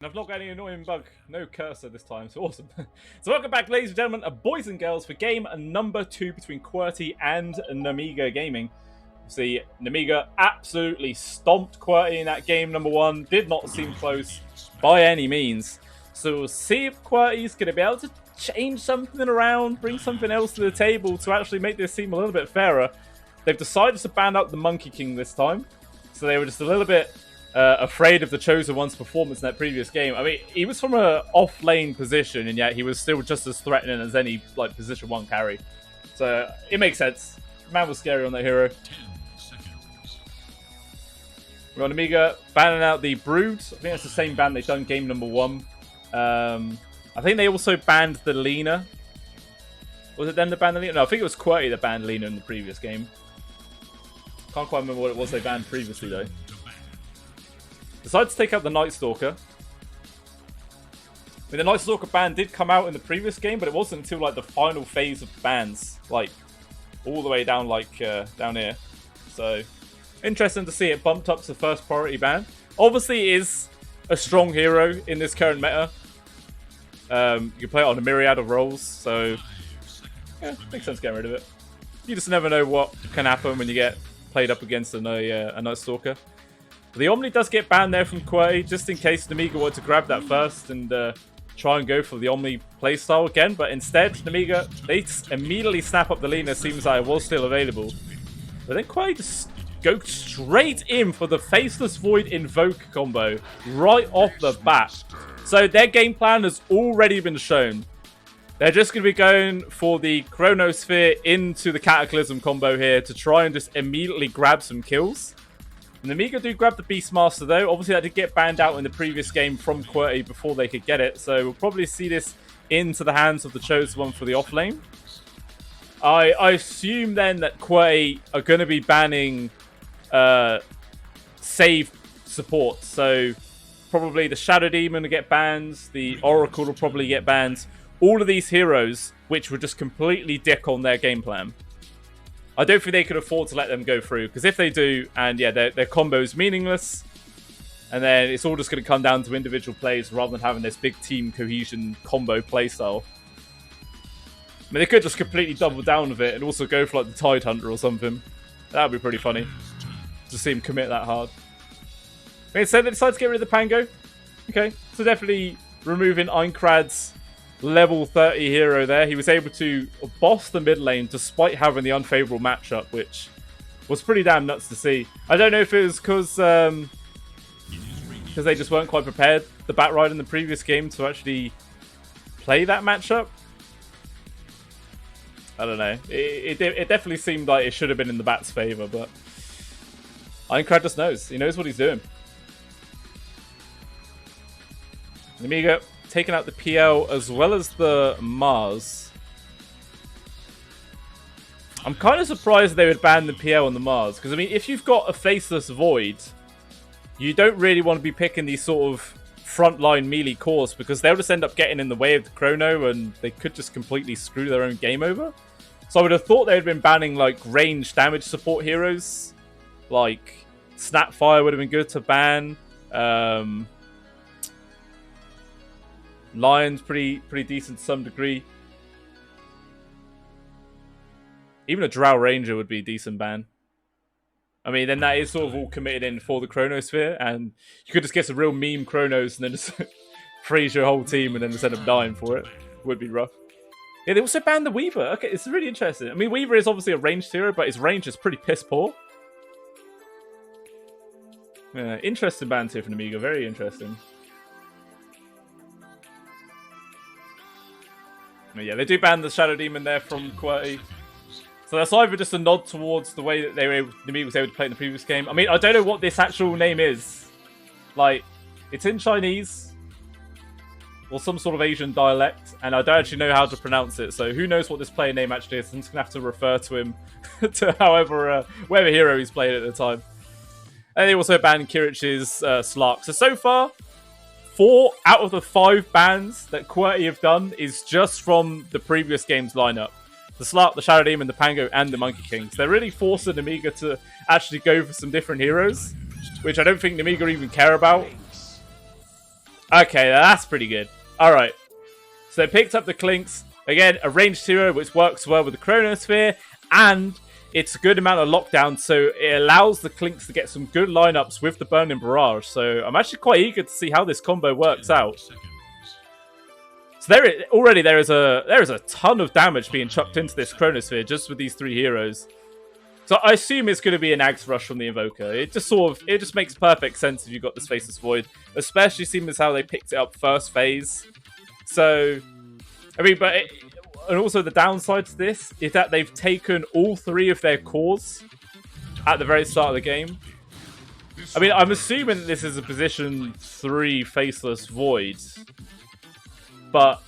And I've not got any annoying bug. No cursor this time, so awesome. So welcome back, ladies and gentlemen, boys and girls, for game number 2 between Qwerty and Nemiga Gaming. See, Nemiga absolutely stomped Qwerty in that game number 1. Did not seem close by any means. So we'll see if Qwerty's going to be able to change something around, bring something else to the table to actually make this seem a little bit fairer. They've decided to ban out the Monkey King this time. So they were just a little bit afraid of the Chosen One's performance in that previous game. I mean, he was from an off-lane position, and yet he was still just as threatening as any position 1 carry. So it makes sense. Man was scary on that hero. We're on Nemiga, banning out the Brood. I think that's the same ban they've done game number 1. I think they also banned the Lina. Was it them that banned the Lina? No, I think it was Qwerty that banned Lina in the previous game. Can't quite remember what it was they banned previously, though. Decided to take out the Night Stalker. I mean, the Night Stalker ban did come out in the previous game, but it wasn't until like the final phase of bans, like all the way down, down here. So interesting to see it bumped up to first priority ban. Obviously, it is a strong hero in this current meta. You can play it on a myriad of roles, so yeah, makes sense getting rid of it. You just never know what can happen when you get played up against a Night Stalker. The Omni does get banned there from Qwerty, just in case Nemiga wanted to grab that first and try and go for the Omni playstyle again. But instead, Nemiga, they immediately snap up the Lina, seems like it was still available. But then Qwerty just go straight in for the Faceless Void Invoke combo right off the bat. So their game plan has already been shown. They're just going to be going for the Chronosphere into the Cataclysm combo here to try and just immediately grab some kills. Nemiga do grab the Beastmaster though. Obviously that did get banned out in the previous game from Qwerty before they could get it. So we'll probably see this into the hands of the Chosen One for the offlane. I assume then that Qwerty are going to be banning save support. So probably the Shadow Demon will get banned. The Oracle will probably get banned. All of these heroes which would just completely dick on their game plan. I don't think they could afford to let them go through, because if they do, and yeah, their combo's meaningless, and then it's all just going to come down to individual plays rather than having this big team cohesion combo playstyle. I mean, they could just completely double down with it and also go for like the Tide Hunter or something. That would be pretty funny to see him commit that hard. I mean, so they decided to get rid of the Pango. Okay, so definitely removing Einkrad's level 30 hero there. He was able to boss the mid lane despite having the unfavorable matchup, which was pretty damn nuts to see. I don't know if it was because they just weren't quite prepared, the Batride in the previous game, to actually play that matchup. I don't know. It definitely seemed like it should have been in the Bat's favor, but Einkrad just knows. He knows what he's doing. Nemiga taking out the PL as well as the Mars. I'm kind of surprised they would ban the PL on the Mars, because I mean, if you've got a Faceless Void, you don't really want to be picking these sort of frontline melee cores, because they'll just end up getting in the way of the Chrono and they could just completely screw their own game over. So I would have thought they would have been banning like range damage support heroes, like Snapfire would have been good to ban. Lion's pretty decent to some degree. Even a Drow Ranger would be a decent ban. I mean, then that is sort of all committed in for the Chronosphere, and you could just get some real meme Chronos and then just freeze your whole team and then just end up dying for it. Would be rough. Yeah, they also banned the Weaver. Okay, it's really interesting. I mean, Weaver is obviously a ranged hero, but his range is pretty piss poor. Yeah, interesting ban here from Nemiga. Very interesting. Yeah, they do ban the Shadow Demon there from Qwerty. So that's either just a nod towards the way that Nemiga was able to play in the previous game. I mean, I don't know what this actual name is. Like, it's in Chinese or some sort of Asian dialect, and I don't actually know how to pronounce it. So who knows what this player name actually is? I'm just gonna have to refer to him to whatever hero he's playing at the time. And they also banned Kirich's Slark. So far, 4 out of the 5 bans that Qwerty have done is just from the previous game's lineup. The Slark, the Shadow Demon, the Pango, and the Monkey King. So they're really forcing Nemiga to actually go for some different heroes, which I don't think Nemiga even care about. Okay, that's pretty good. Alright. So they picked up the Clinks. Again, a ranged hero which works well with the Chronosphere. And it's a good amount of lockdown, so it allows the Clinks to get some good lineups with the Burning Barrage. So I'm actually quite eager to see how this combo works out. So already there is a ton of damage being chucked into this Chronosphere just with these 3 heroes. So I assume it's going to be an Axe Rush from the Invoker. It just makes perfect sense if you've got this Faceless Void, especially seeing as how they picked it up first phase. So, I mean, and also the downside to this is that they've taken all 3 of their cores at the very start of the game. I mean, I'm assuming this is a position 3 Faceless Void, but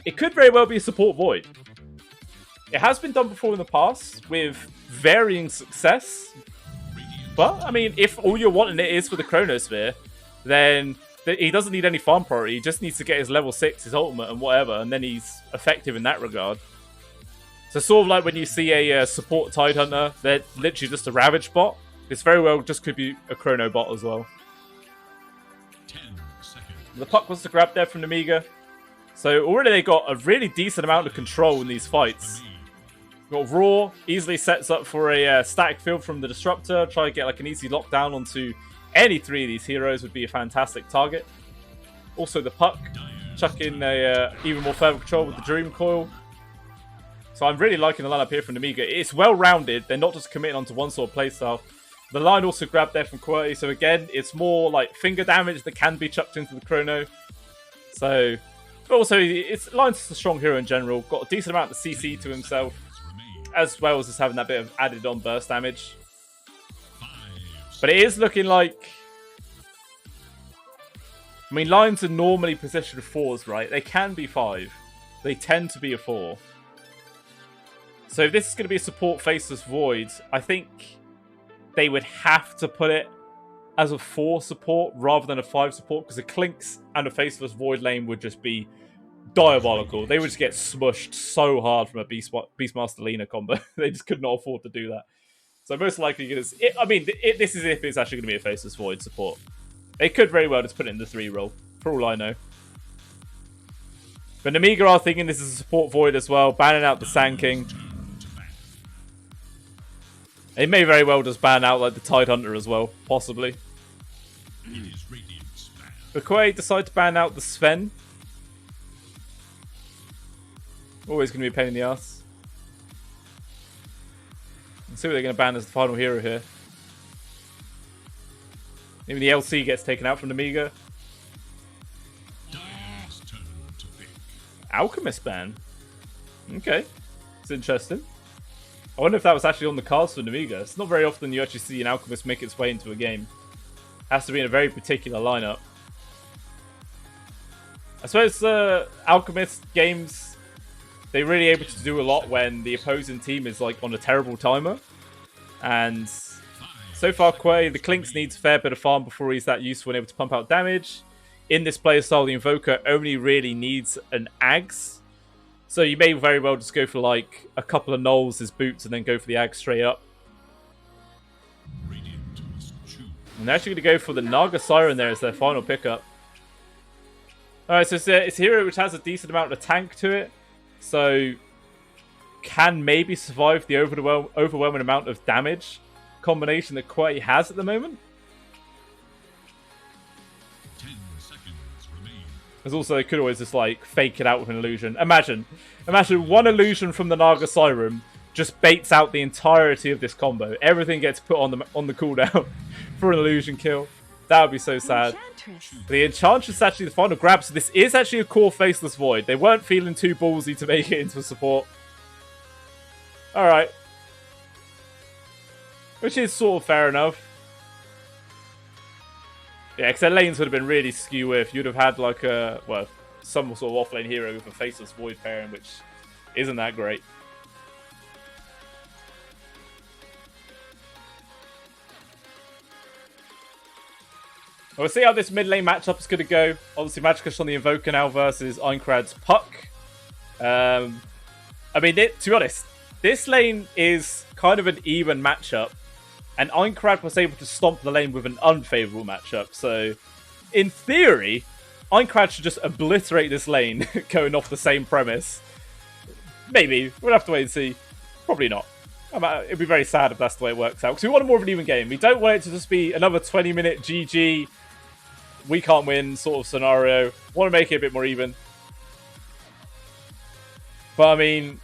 it could very well be a support Void. It has been done before in the past with varying success. But, I mean, if all you're wanting it is for the Chronosphere, then he doesn't need any farm priority. He just needs to get his level 6, his ultimate, and whatever, and then he's effective in that regard. So sort of like when you see a support Tidehunter, they're literally just a Ravage bot. This very well just could be a Chrono bot as well. 10 seconds. The puck was to grab there from Nemiga. So already they got a really decent amount of control in these fights. Got Raw, easily sets up for a static field from the Disruptor. Try to get like an easy lockdown onto any 3 of these heroes would be a fantastic target. Also the puck, chuck in even more further control with the Dream Coil. So I'm really liking the lineup here from Nemiga. It's well-rounded. They're not just committing onto one sort of playstyle. The line also grabbed there from Qwerty. So again, it's more like finger damage that can be chucked into the Chrono. So, but also, Line's a strong hero in general. Got a decent amount of CC to himself, as well as just having that bit of added on burst damage. But it is looking like... I mean, Lions are normally positioned 4s, right? They can be 5. They tend to be a 4. So if this is going to be a support Faceless Void, I think they would have to put it as a 4 support rather than a 5 support, because the Clinks and a Faceless Void lane would just be diabolical. They would just get smushed so hard from a Beastmaster Lena combo. They just could not afford to do that. So most likely, this is if it's actually going to be a Faceless Void support. They could very well just put it in the 3 role, for all I know. But Nemiga are thinking this is a support Void as well, banning out the Sand King. They may very well just ban out like the Tidehunter as well, possibly. But Qwerty decide to ban out the Sven. Always going to be a pain in the ass. Let's see what they're going to ban as the final hero here. Even the LC gets taken out from Nemiga. Alchemist ban. Okay. It's interesting. I wonder if that was actually on the cards for Nemiga. It's not very often you actually see an Alchemist make its way into a game. Has to be in a very particular lineup. I suppose Alchemist games, they're really able to do a lot when the opposing team is like on a terrible timer. And so far, Qwerty, the Clinks needs a fair bit of farm before he's that useful and able to pump out damage. In this playstyle, the Invoker only really needs an Ags. So you may very well just go for like a couple of Knolls as boots and then go for the Ags straight up. And they're actually going to go for the Naga Siren there as their final pickup. Alright, so it's a hero which has a decent amount of tank to it. So can maybe survive the overwhelming amount of damage combination that Qwerty has at the moment. There's also, they could always just like fake it out with an illusion. Imagine one illusion from the Naga Siren just baits out the entirety of this combo. Everything gets put on the cooldown for an illusion kill. That would be so sad. The Enchantress is actually the final grab, so this is actually a core Faceless Void. They weren't feeling too ballsy to make it into a support. Alright. Which is sort of fair enough. Yeah, because their lanes would have been really skew if you'd have had like a, well, some sort of offlane hero with a Faceless Void pairing, which isn't that great. We'll see how this mid lane matchup is going to go. Obviously, Magicus on the Invoker now versus Aincrad's Puck. I mean, to be honest, this lane is kind of an even matchup. And Aincrad was able to stomp the lane with an unfavourable matchup. So, in theory, Einkrad should just obliterate this lane, going off the same premise. Maybe. We'll have to wait and see. Probably not. It'd be very sad if that's the way it works out. Because we want more of an even game. We don't want it to just be another 20-minute GG, we can't win sort of scenario. Want to make it a bit more even. But I mean,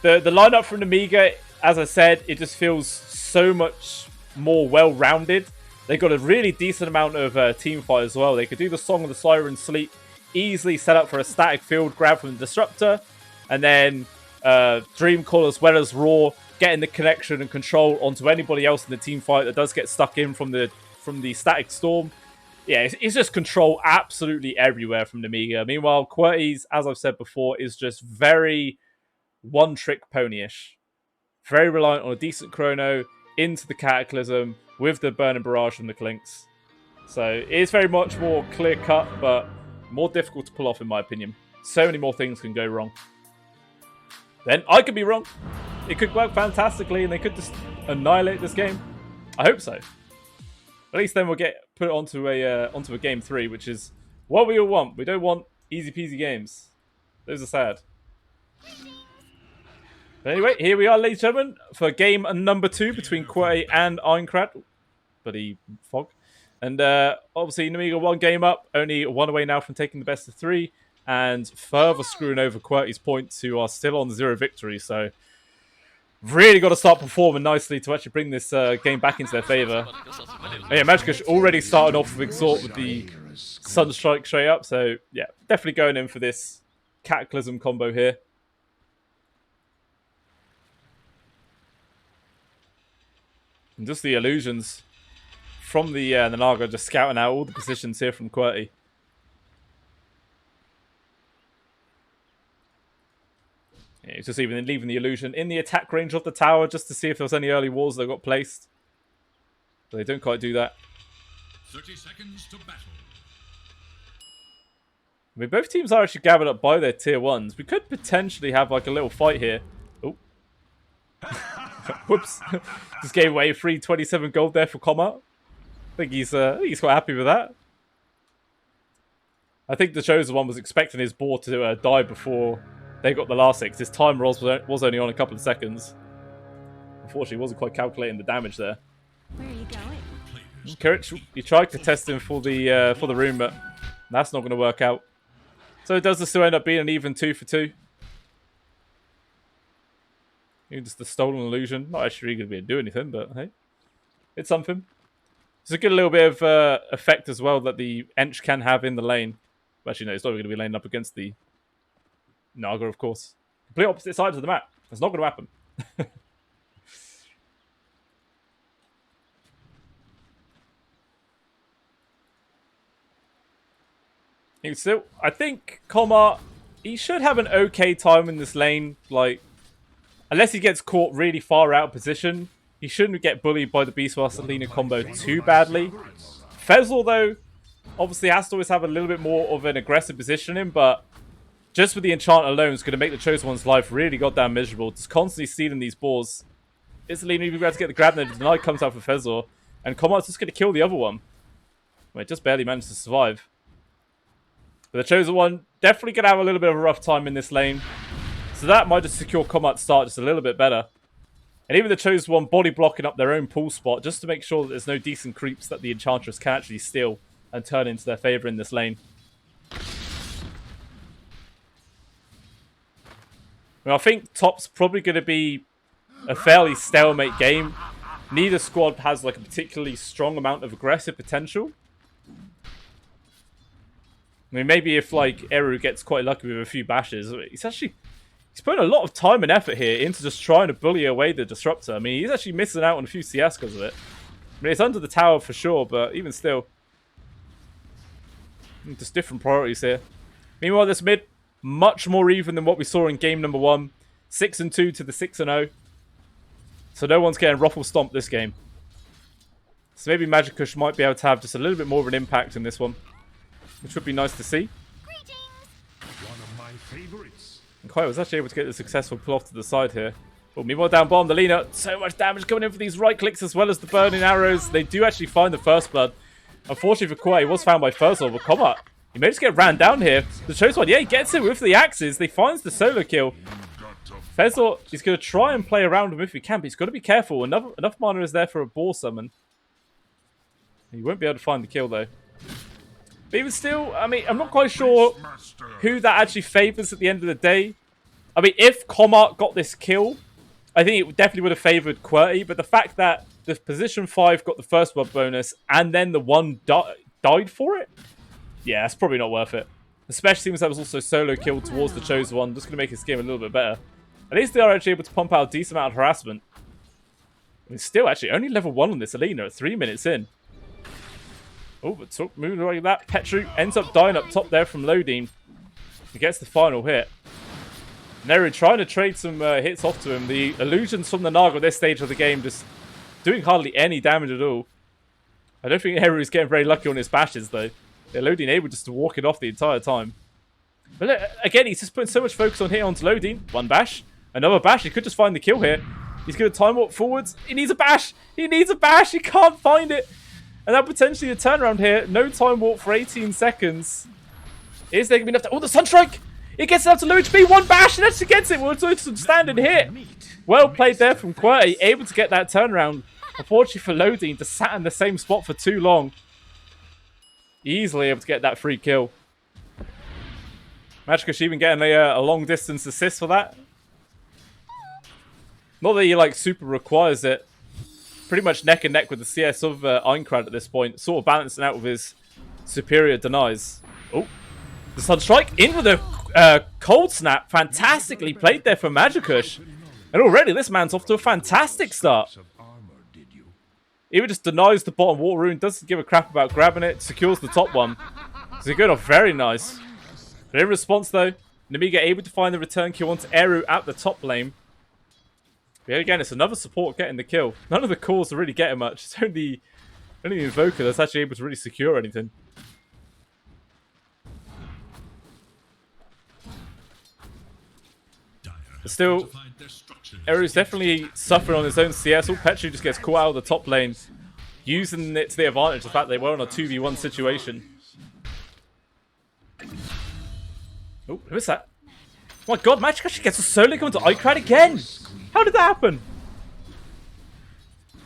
the lineup from Nemiga, as I said, it just feels so much more well-rounded. They got a really decent amount of team fight as well. They could do the Song of the Siren Sleep, easily set up for a static field grab from the Disruptor, and then Dream Call as well as Roar, getting the connection and control onto anybody else in the team fight that does get stuck in from the static storm. Yeah, it's just control absolutely everywhere from Nemiga. Meanwhile, Qwerty's, as I've said before, is just very one-trick pony-ish. Very reliant on a decent chrono into the Cataclysm with the Burning Barrage from the Clinks. So it is very much more clear-cut, but more difficult to pull off in my opinion. So many more things can go wrong. Then I could be wrong. It could work fantastically and they could just annihilate this game. I hope so. At least then we'll get put onto a game 3, which is what we all want. We don't want easy peasy games. Those are sad. But anyway, here we are, ladies and gentlemen, for game number 2 between Qwerty and Einkrad. Buddy Fog. And obviously, Nemiga 1 game up, only 1 away now from taking the best of 3, and further screwing over Qwerty's points, who are still on 0 victory. So, really got to start performing nicely to actually bring this game back into their favour. Yeah, Magicka already started off with Exhort with the Sunstrike straight up. So, yeah, definitely going in for this Cataclysm combo here. And just the illusions from the Naga, just scouting out all the positions here from Qwerty. Yeah, he's just even leaving the illusion in the attack range of the tower just to see if there was any early walls that got placed. But they don't quite do that. 30 seconds to battle. I mean, both teams are actually gathered up by their tier 1s. We could potentially have like a little fight here. Oh. Whoops. Just gave away free 27 gold there for Comma. I think he's quite happy with that. I think the Chosen One was expecting his board to die before they got the last 6. His timer was only on a couple of seconds. Unfortunately, he wasn't quite calculating the damage there. Where are you going? Courage, you tried to test him for the room, but that's not going to work out. So does this still end up being an even 2 for 2? Even just the stolen illusion. Not actually going to be able to do anything, but hey, it's something. It's a good little bit of effect as well that the Ench can have in the lane. Actually, no, it's not going to be laning up against the Naga, of course. Complete opposite sides of the map. That's not going to happen. Still, I think Comma, he should have an okay time in this lane. Like, unless he gets caught really far out of position, he shouldn't get bullied by the Beastmaster Lina combo too badly. Fezl, though, obviously has to always have a little bit more of an aggressive positioning, but just with the enchant alone is going to make the Chosen One's life really goddamn miserable. Just constantly stealing these balls. Is Lina even able to get the grab? And the Knight comes out for Fezl, and Comma's just going to kill the other one. Wait, just barely managed to survive. But the Chosen One definitely going to have a little bit of a rough time in this lane. So that might just secure Combat start just a little bit better. And even the Chosen One body blocking up their own pool spot just to make sure that there's no decent creeps that the Enchantress can actually steal and turn into their favour in this lane. Well, I think top's probably going to be a fairly stalemate game. Neither squad has like a particularly strong amount of aggressive potential. I mean, maybe if like Eru gets quite lucky with a few bashes, he's putting a lot of time and effort here into just trying to bully away the Disruptor. I mean, he's actually missing out on a few CS because of it. I mean, it's under the tower for sure, but even still, just different priorities here. Meanwhile, this mid, much more even than what we saw in game number 1. 6-2 to the 6-0. So no one's getting ruffle stomped this game. So maybe Magicka might be able to have just a little bit more of an impact in this one, which would be nice to see. One of my favorites. And Qwerty was actually able to get the successful pull off to the side here. But meanwhile, down bottom, the Lina, so much damage coming in for these right clicks as well as the burning arrows. They do actually find the first blood. Unfortunately for Qwerty, he was found by Fezl, but Combat, He may just get ran down here. The Chosen One, yeah, he gets it with the axes. He finds the solo kill. Fezor is going to try and play around him if he can, but he's got to be careful. Enough mana is there for a boar summon. He won't be able to find the kill, though. But even still, I mean, I'm not quite sure who that actually favors at the end of the day. I mean, if Comart got this kill, I think it definitely would have favored Qwerty, but the fact that the position 5 got the first blood bonus and then the one died for it, yeah, that's probably not worth it. Especially since that was also solo killed towards the Chosen One, just going to make his game a little bit better. At least they are actually able to pump out a decent amount of harassment. I mean, still, actually, only level 1 on this Alina at 3 minutes in. Oh, but moving like that. Petru ends up dying up top there from Lodine. He gets the final hit. Neru trying to trade some hits off to him. The illusions from the Naga at this stage of the game just doing hardly any damage at all. I don't think Neru is getting very lucky on his bashes, though. They're Lodine able just to walk it off the entire time. But look, again, he's just putting so much focus on hitting onto Lodine. One bash. Another bash. He could just find the kill here. He's going to time warp forwards. He needs a bash. He needs a bash. He can't find it. And that potentially a turnaround here. No time warp for 18 seconds. Is there going to be enough to... Oh, the Sunstrike! It gets it out to low HP. One bash and actually gets it. Well, it's a standard hit. Well played there from Qwerty. Able to get that turnaround. Unfortunately for Lodine, to sat in the same spot for too long. Easily able to get that free kill. Magicka even getting a long distance assist for that. Not that he like super requires it. Pretty much neck and neck with the CS of Einkrad at this point. Sort of balancing out with his superior denies. Oh, the Sunstrike in with a cold snap. Fantastically played there for Magicka. And already this man's off to a fantastic start. He just denies the bottom water rune. Doesn't give a crap about grabbing it. Secures the top one. So good off. Very nice. But in response, though, Nemiga able to find the return kill onto Eru at the top lane. But yet again, it's another support getting the kill. None of the cores are really getting much. It's only the Invoker that's actually able to really secure anything. But still, Eru's definitely suffering on his own CS. All Petru just gets caught out of the top lane, using it to the advantage. The fact they were on a 2v1 situation. Oh, who is that? Oh my god, Magicka actually gets a solo kill into Einkrad again! How did that happen?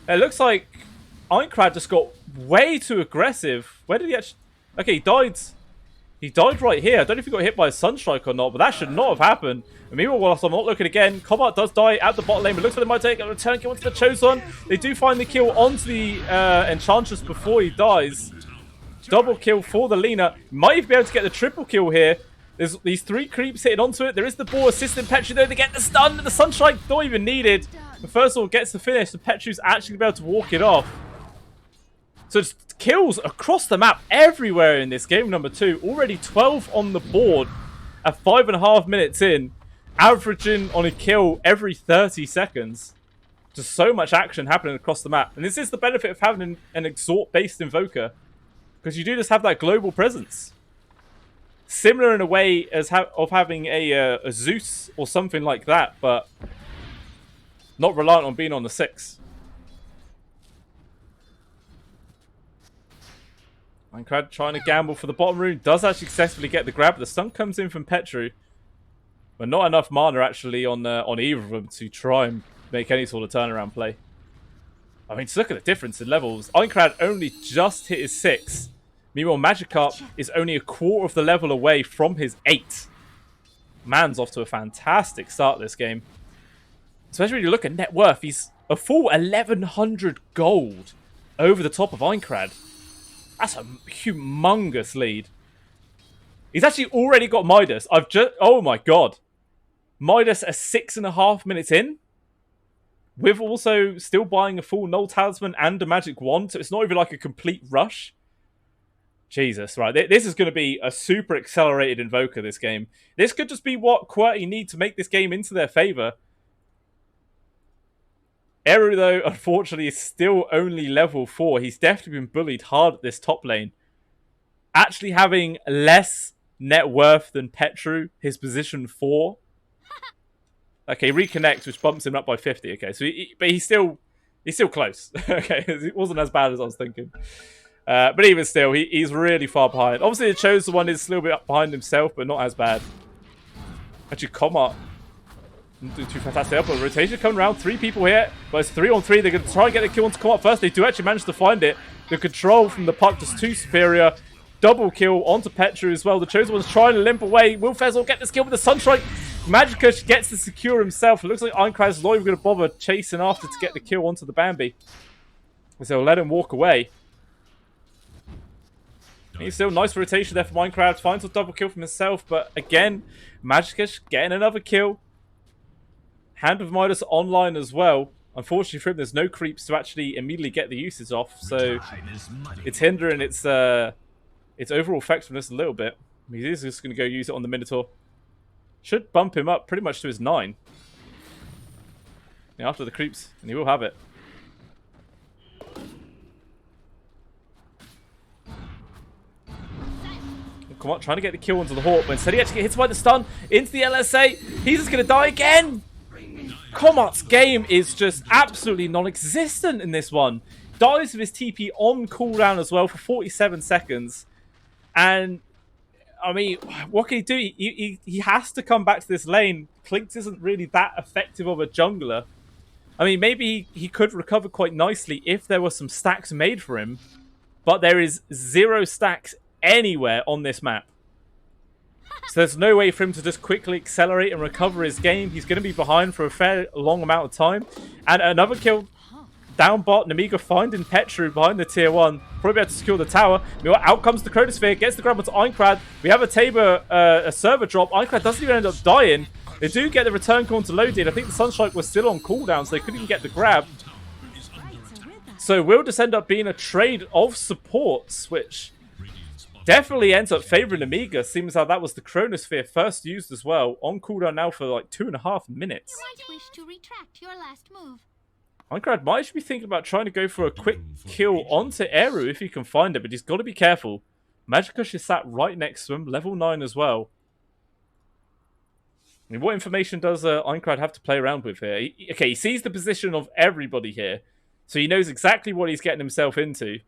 It looks like Einkrad just got way too aggressive. Where did he actually... Okay, he died. He died right here. I don't know if he got hit by a Sunstrike or not, but that should not have happened. And meanwhile, whilst I'm not looking again, Combat does die at the bottom lane, but looks like they might take a return kill onto the Chosen One. They do find the kill onto the Enchantress before he dies. Double kill for the Lina. Might even be able to get the triple kill here. There's these 3 creeps hitting onto it. There is the boar assisting Petru though. They get the stun, and the Sunstrike not even needed. The first one gets the finish. The Petru's actually able to walk it off. So it's kills across the map everywhere in this game number 2. Already 12 on the board at 5.5 minutes in. Averaging on a kill every 30 seconds. Just so much action happening across the map. And this is the benefit of having an Exort-based Invoker. Because you do just have that global presence. Similar in a way as of having a Zeus or something like that, but not reliant on being on the 6. Einkrad trying to gamble for the bottom rune. Does actually successfully get the grab. The stun comes in from Petru. But not enough mana actually on either of them to try and make any sort of turnaround play. I mean, just look at the difference in levels. Einkrad only just hit his 6. Meanwhile, Magikarp is only a quarter of the level away from his 8. Man's off to a fantastic start this game. Especially when you look at net worth. He's a full 1,100 gold over the top of Einkrad. That's a humongous lead. He's actually already got Midas. Oh my god. Midas at 6.5 minutes in. With also still buying a full Null Talisman and a Magic Wand. So it's not even like a complete rush. Jesus, right. This is going to be a super accelerated Invoker, this game. This could just be what Qwerty need to make this game into their favour. Eru, though, unfortunately, is still only level 4. He's definitely been bullied hard at this top lane. Actually having less net worth than Petru, his position 4. Okay, reconnects, which bumps him up by 50. Okay, so but he's still close. Okay, it wasn't as bad as I was thinking. But even still, he's really far behind. Obviously, the Chosen One is a little bit behind himself, but not as bad. Actually, Comet didn't do too fantastic. Up, but rotation coming around. 3 people here, but it's 3 on 3. They're going to try and get the kill onto Comet first. They do actually manage to find it. The control from the puck just too superior. Double kill onto Petru as well. The Chosen One's trying to limp away. Will Fezzle get this kill with the Sunstrike? Magicus gets to secure himself. It looks like Einkrad's not even going to bother chasing after to get the kill onto the Bambi. So they'll let him walk away. He's still nice rotation there for Minecraft. Finds a double kill from himself, but again, Magicus getting another kill. Hand of Midas online as well. Unfortunately for him, there's no creeps to actually immediately get the uses off, so it's hindering its overall effectiveness a little bit. He's just going to go use it on the Minotaur. Should bump him up pretty much to his 9. Yeah, after the creeps, and he will have it. Come on, trying to get the kill onto the Hawk, but instead he actually gets hit by the stun into the LSA. He's just going to die again. Comet's game is just absolutely non-existent in this one. Dies with his TP on cooldown as well for 47 seconds. And, I mean, what can he do? He has to come back to this lane. Clinkz isn't really that effective of a jungler. I mean, maybe he could recover quite nicely if there were some stacks made for him. But there is 0 stacks anywhere on this map. So there's no way for him to just quickly accelerate and recover his game. He's going to be behind for a fair long amount of time. And another kill down bot. Nemiga finding Petru behind the tier 1. Probably able to secure the tower. Meanwhile, out comes the Chronosphere. Gets the grab onto Einkrad. We have a Tabor, a server drop. Einkrad doesn't even end up dying. They do get the return call to Lodi. I think the Sunstrike was still on cooldown, so they couldn't even get the grab. So will just end up being a trade of supports, which definitely ends up favoring Nemiga. Seems like that was the Chronosphere first used as well. On cooldown now for like 2.5 minutes. You might wish to retract your last move. Minecraft might actually be thinking about trying to go for a quick kill onto Eru if he can find it, but he's got to be careful. Magicus is sat right next to him, level 9 as well. I mean, what information does Einkrad have to play around with here? He sees the position of everybody here, so he knows exactly what he's getting himself into.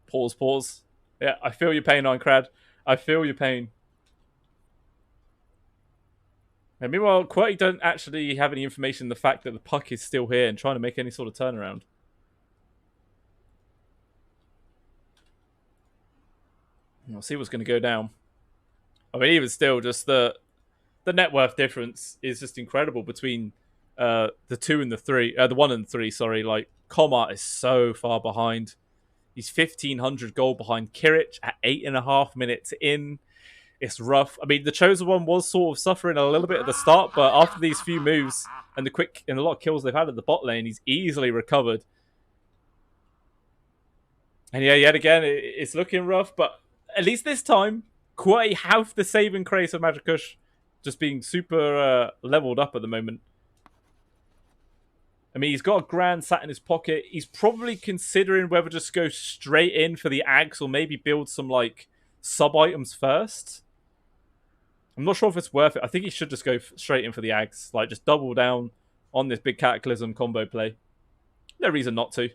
Pause. Yeah, I feel your pain, Einkrad. I feel your pain. And meanwhile, Qwerty don't actually have any information on the fact that the puck is still here and trying to make any sort of turnaround. We'll see what's going to go down. I mean, even still, just the net worth difference is just incredible between the 2 and the 3. The 1 and 3, sorry. Like, Comet is so far behind. He's 1,500 gold behind Kirich at 8.5 minutes in. It's rough. I mean, the Chosen One was sort of suffering a little bit at the start, but after these few moves and a lot of kills they've had at the bot lane, he's easily recovered. And yeah, yet again, it's looking rough, but at least this time, Qwerty have the saving grace of Magicus just being super leveled up at the moment. I mean, he's got a grand sat in his pocket. He's probably considering whether to just go straight in for the Ags or maybe build some, like, sub-items first. I'm not sure if it's worth it. I think he should just go straight in for the Ags. Like, just double down on this big Cataclysm combo play. No reason not to.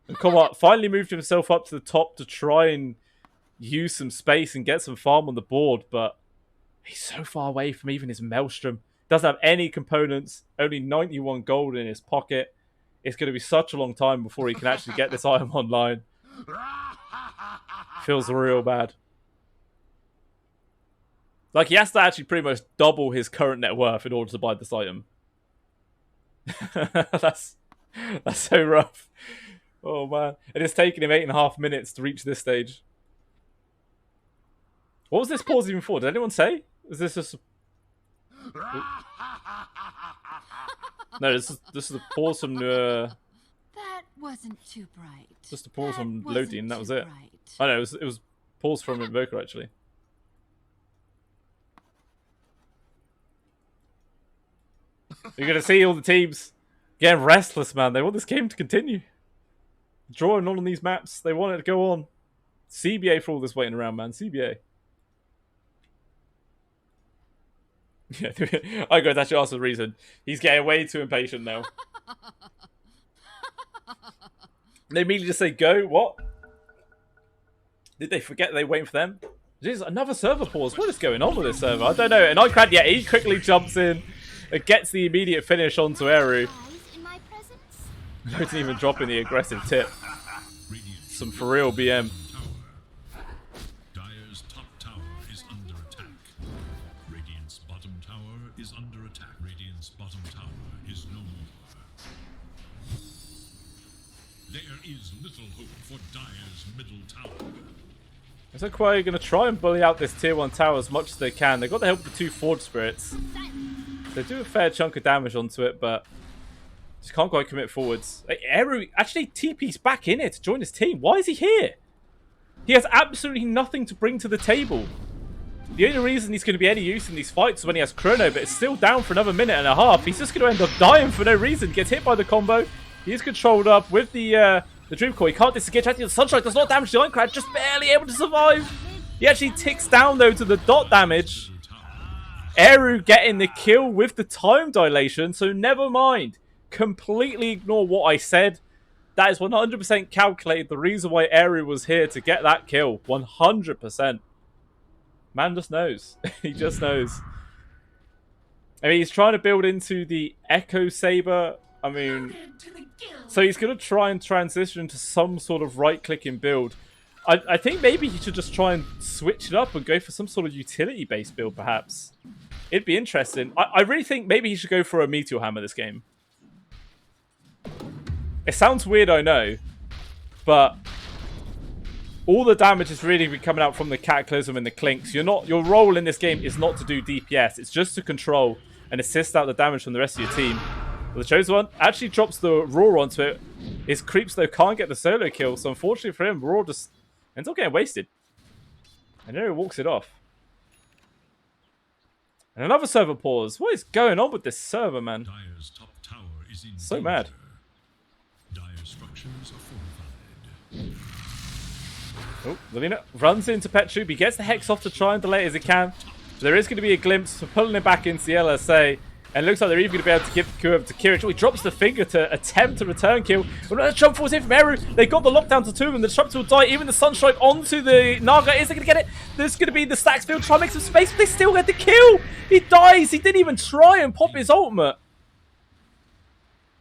And Comet finally moved himself up to the top to try and use some space and get some farm on the board, but he's so far away from even his Maelstrom. Doesn't have any components, only 91 gold in his pocket. It's going to be such a long time before he can actually get this item online. Feels real bad. Like, he has to actually pretty much double his current net worth in order to buy this item. That's so rough. Oh, man. And it's taken him 8.5 minutes to reach this stage. What was this pause even for? Did anyone say? Is this just... No, this is a pause from... That wasn't too bright. Just a pause from Lodi, and that was it. I know, it was pause from Invoker, actually. You're going to see all the teams getting restless, man. They want this game to continue. Drawing on these maps. They want it to go on. CBA for all this waiting around, man. CBA. Yeah, I go. That's also the reason. He's getting way too impatient now. They immediately just say, go, what? Did they forget they waiting for them? Jeez, another server pause. What is going on with this server? I don't know. And iCrad, yeah, he quickly jumps in and gets the immediate finish onto Eru. In my presence? Doesn't even drop in the aggressive tip. Some for real BM. Dire's top tower is under attack. Radiant's bottom tower is under attack. Radiant's bottom tower is no more. There is little hope for Dire's middle tower. So Qwerty going to try and bully out this tier 1 tower as much as they can. They've got the help of the 2 Forge Spirits. They do a fair chunk of damage onto it, but just can't quite commit forwards. Eru actually TP's back in it to join his team. Why is he here? He has absolutely nothing to bring to the table. The only reason he's going to be any use in these fights is when he has Chrono, but it's still down for another minute and a half. He's just going to end up dying for no reason. Gets hit by the combo. He is controlled up with the Dream Core. He can't disengage. Actually, the Sunstrike does not damage the Ironclad. Just barely able to survive. He actually ticks down, though, to the dot damage. Eru getting the kill with the time dilation, so never mind. Completely ignore what I said. That is 100% calculated. The reason why Eru was here to get that kill. 100%. Man just knows. He just knows. I mean, he's trying to build into the Echo Saber. I mean, so he's going to try and transition to some sort of right-clicking build. I think maybe he should just try and switch it up and go for some sort of utility-based build, perhaps. It'd be interesting. I really think maybe he should go for a Meteor Hammer this game. It sounds weird, I know, but all the damage is really coming out from the Cataclysm and the Clinks. Your role in this game is not to do DPS. It's just to control and assist out the damage from the rest of your team. But the Chosen One actually drops the Roar onto it. His creeps, though, can't get the solo kill, so unfortunately for him, Roar just ends up getting wasted. And there he walks it off. And another server pause. What is going on with this server, man? Dire's top tower is in So danger. mad. Dire structures are fortified. Oh, Lilina runs into Petru. He gets the Hex off to try and delay it as he can. There is going to be a glimpse for pulling him back into the LSA. And it looks like they're even going to be able to give the kill over to Kirich. Oh, he drops the finger to attempt a return kill. But the jump force in from Eru. They got the lockdown to 2 of them. The Disruptor will die. Even the Sunstrike onto the Naga. Is they going to get it? There's going to be the Stacks field. Try and make some space, but they still get the kill. He dies. He didn't even try and pop his ultimate.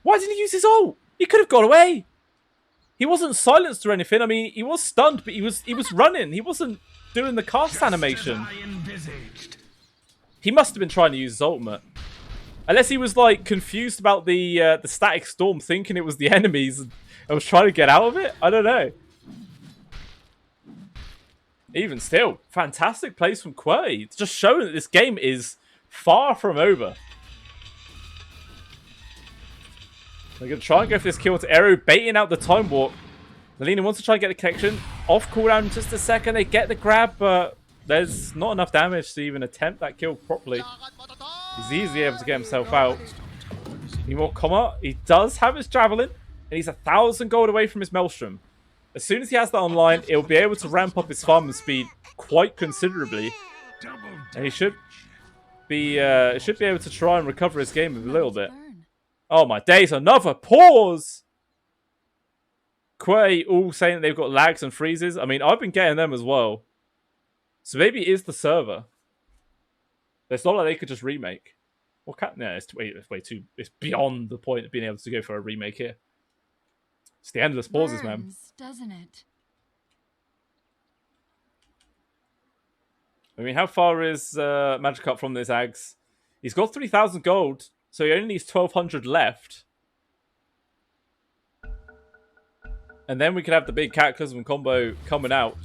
Why didn't he use his ult? He could have got away. He wasn't silenced or anything. I mean, he was stunned, but he was running. He wasn't doing the cast animation. He must have been trying to use his ultimate. Unless he was, like, confused about the static storm, thinking it was the enemies and was trying to get out of it. I don't know. Even still, fantastic plays from Qwerty. It's just showing that this game is far from over. They're going to try and go for this kill to Eru, baiting out the time warp. Lilina wants to try and get the connection. Off cooldown in just a second. They get the grab, but there's not enough damage to even attempt that kill properly. He's easily able to get himself out. Any more comma? He does have his Javelin, and he's 1,000 gold away from his Maelstrom. As soon as he has that online, he'll be able to ramp up his farming speed quite considerably. And he should be able to try and recover his game a little bit. Oh my days, another pause! Qwerty all saying that they've got lags and freezes. I mean, I've been getting them as well. So maybe it is the server. It's not like they could just remake. Well, no, it's way too... It's beyond the point of being able to go for a remake here. It's the endless pauses, man. Doesn't it? I mean, how far is Magikarp from this Ags? He's got 3,000 gold, so he only needs 1,200 left. And then we could have the big Cataclysm combo coming out.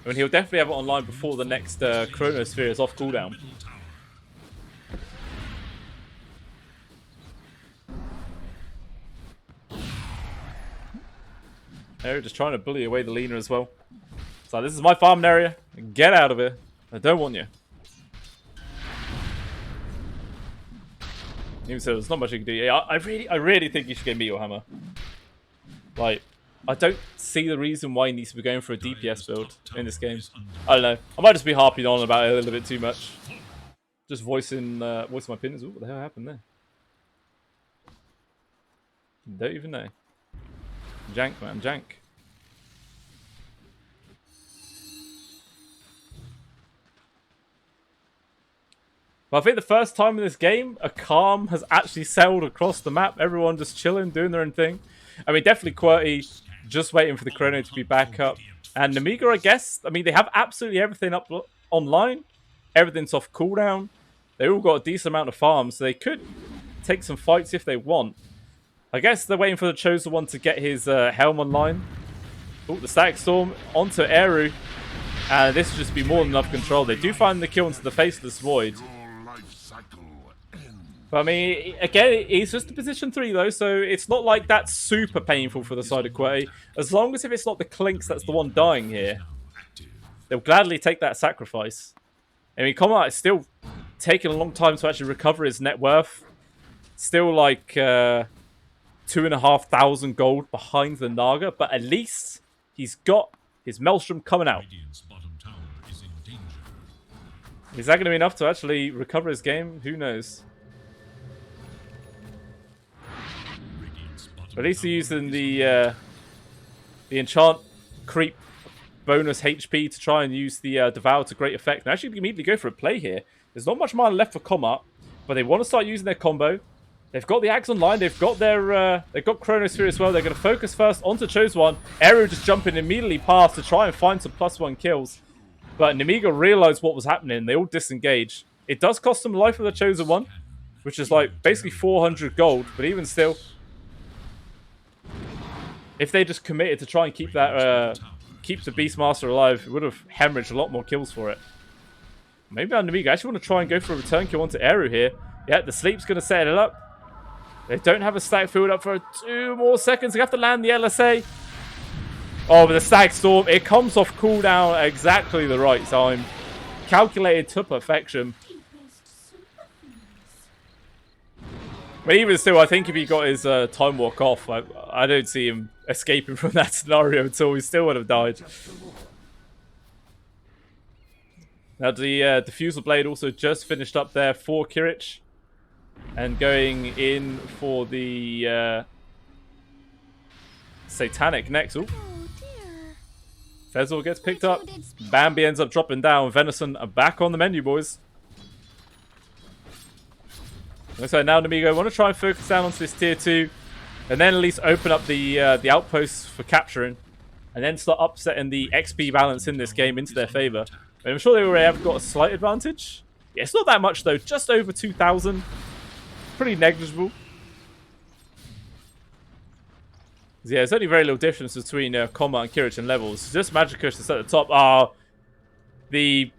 I mean, he'll definitely have it online before the next Chronosphere is off cooldown. They're just trying to bully away the Lina as well. So this is my farming area. Get out of here. I don't want you. Even so, there's not much you can do. Yeah, I really think you should get Meteor Hammer. Like, I don't see the reason why he needs to be going for a DPS build in this game. I don't know. I might just be harping on about it a little bit too much. Just voicing my opinions. Ooh, what the hell happened there? Don't even know. Jank, man, jank. But I think the first time in this game, a calm has actually sailed across the map. Everyone just chilling, doing their own thing. I mean, definitely Qwerty just waiting for the chrono to be back up. And Nemiga, I guess, I mean, they have absolutely everything up online. Everything's off cooldown. They all got a decent amount of farms, so they could take some fights if they want. I guess they're waiting for the Chosen One to get his helm online. Oh, the Static Storm onto Eru. And this should just be more than enough control. They do find the kill into the Faceless Void. But I mean, again, he's just a position 3 though, so it's not like that's super painful for the side of Qwerty. As long as if it's not the Clinks that's the one dying here, they'll gladly take that sacrifice. I mean, Combat is still taking a long time to actually recover his net worth. Still like 2,500 gold behind the Naga, but at least he's got his Maelstrom coming out. Is that going to be enough to actually recover his game? Who knows? At least he's using the enchant creep bonus HP to try and use the Devour to great effect. And actually immediately go for a play here. There's not much mana left for Combat, but they want to start using their combo. They've got the Axe online. They've got their they've got Chronosphere as well. They're going to focus first onto Chosen One. Eru just jumping immediately past to try and find some +1 kills. But Nemiga realized what was happening. They all disengage. It does cost them life of the Chosen One, which is like basically 400 gold. But even still, if they just committed to try and keep that keep the Beastmaster alive, it would have hemorrhaged a lot more kills for it. Maybe on Nemiga, I actually want to try and go for a return kill onto Eru here. Yeah, the sleep's going to set it up. They don't have a stack filled up for 2 more seconds. They have to land the LSA. Oh, but the Static Storm, it comes off cooldown at exactly the right time. Calculated to perfection. But even still, I think if he got his time walk off, I don't see him escaping from that scenario at all. He still would have died. Now, the Diffusal Blade also just finished up there for Kirich. And going in for the Satanic next. Ooh. Fezor gets picked up. Bambi ends up dropping down. Venison are back on the menu, boys. Looks like now Nemiga want to try and focus down onto this tier 2. And then at least open up the outposts for capturing. And then start upsetting the XP balance in this game into their favor. And I'm sure they already have got a slight advantage. Yeah, it's not that much though. Just over 2,000. Pretty negligible. Yeah, there's only very little difference between Combat and Kirich and levels. Just Magicus is at the top. Ah, the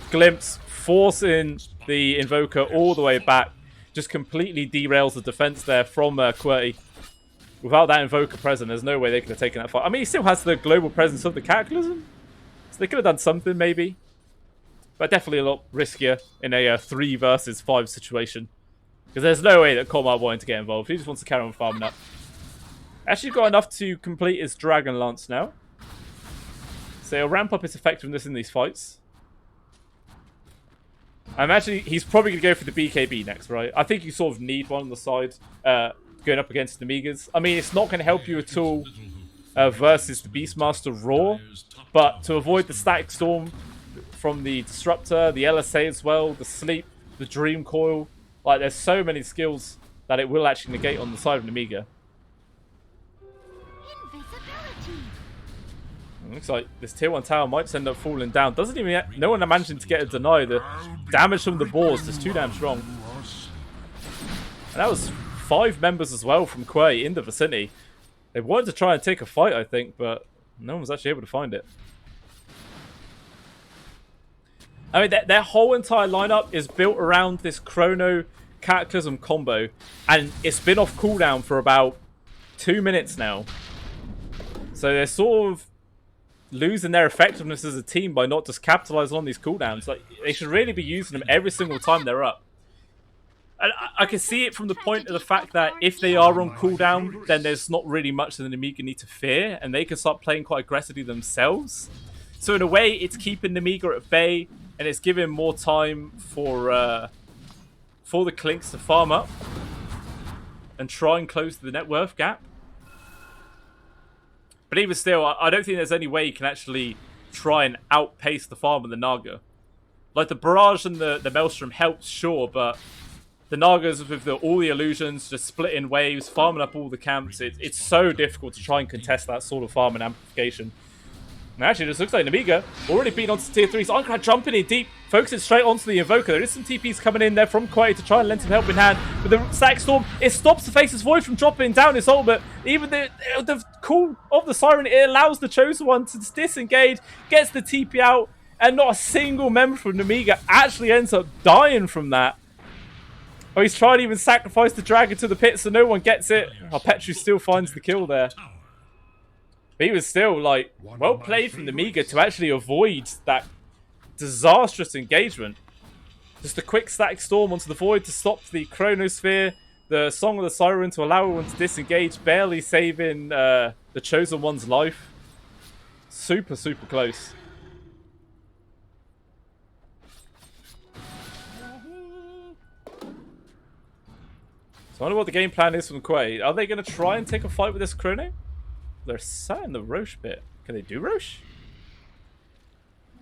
Glimpse forcing the Invoker all the way back. Just completely derails the defense there from Qwerty. Without that Invoker present, there's no way they could have taken that fight. I mean, he still has the global presence of the Cataclysm. So they could have done something, maybe. But definitely a lot riskier in a 3 versus 5 situation. Because there's no way that Combat wanted to get involved. He just wants to carry on farming up. Actually got enough to complete his Dragon Lance now. So he'll ramp up his effectiveness in these fights. I'm actually... He's probably going to go for the BKB next, right? I think you sort of need one on the side going up against the Nemigas. I mean, it's not going to help you at all versus the Beastmaster Raw. But to avoid the Static Storm from the Disruptor, the LSA as well, the Sleep, the Dream Coil... Like, there's so many skills that it will actually negate on the side of Nemiga. Looks like this tier 1 tower might just end up falling down. Doesn't even... No one managing to get a deny. The damage from the boars is too damn strong. And that was 5 members as well from Qwerty in the vicinity. They wanted to try and take a fight, I think, but no one was actually able to find it. I mean, their whole entire lineup is built around this Chrono Cataclysm combo, and it's been off cooldown for about 2 minutes now. So they're sort of losing their effectiveness as a team by not just capitalizing on these cooldowns. Like, they should really be using them every single time they're up. And I can see it from the point of the fact that if they are on cooldown, then there's not really much that the Nemiga need to fear, and they can start playing quite aggressively themselves. So in a way, it's keeping Nemiga at bay, and it's giving more time for the Clinks to farm up and try and close the net worth gap. But even still, I don't think there's any way you can actually try and outpace the farm and the Naga. Like, the Barrage and the Maelstrom helps, sure, but the Nagas with all the illusions, just splitting waves, farming up all the camps, it's so difficult to try and contest that sort of farm and amplification. And actually, it just looks like Nemiga already beaten onto tier 3s. Ironclad jumping in deep, focusing straight onto the Invoker. There is some TPs coming in there from Qwerty to try and lend some helping hand. But the Static Storm, it stops the Faceless Void from dropping down his ultimate. Even the call of the Siren, it allows the Chosen One to disengage, gets the TP out, and not a single member from Nemiga actually ends up dying from that. Oh, he's trying to even sacrifice the Dragon to the pit so no one gets it. Oh, Petru still finds the kill there. But he was still, like, well played from Nemiga to actually avoid that disastrous engagement. Just a quick Static Storm onto the Void to stop the Chronosphere. The Song of the Siren to allow everyone to disengage, barely saving the Chosen One's life. Super, super close. So I wonder what the game plan is from Qwerty. Are they going to try and take a fight with this Chrono? They're sat in the Roche bit. Can they do Roche?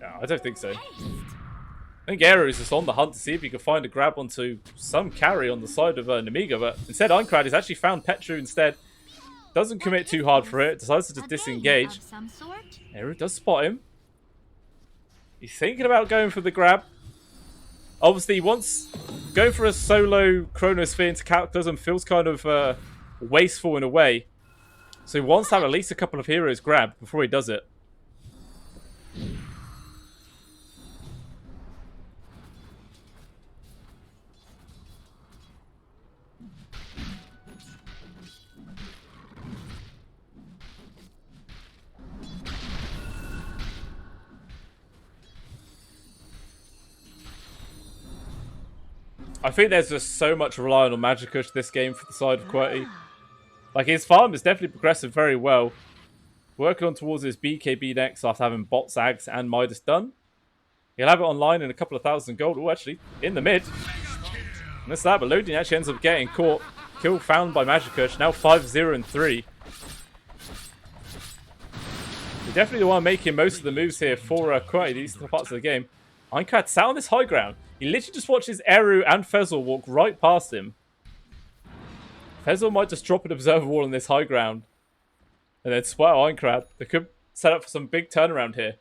No, I don't think so. I think Aero is just on the hunt to see if he can find a grab onto some carry on the side of Nemiga, but instead Ironclad has actually found Petru instead. Doesn't commit too hard for it, decides to just disengage. Aero does spot him. He's thinking about going for the grab. Obviously, once going for a solo Chronosphere into Cataclysm feels kind of wasteful in a way. So he wants to have at least a couple of heroes grab before he does it. I think there's just so much relying on Magickush this game for the side of Qwerty. Like, his farm is definitely progressing very well. Working on towards his BKB next after having Bot Zags and Midas done. He'll have it online in a couple of thousand gold. Oh, actually, in the mid. Missed that, but Loading actually ends up getting caught. Kill found by Magickush. Now 5-0-3. They're definitely the one making most of the moves here for Qwerty, these parts of the game. Ironclad sat on this high ground. He literally just watches Eru and Fezzle walk right past him. Fezzle might just drop an observer wall on this high ground. And then spot out Ironclad. They could set up for some big turnaround here.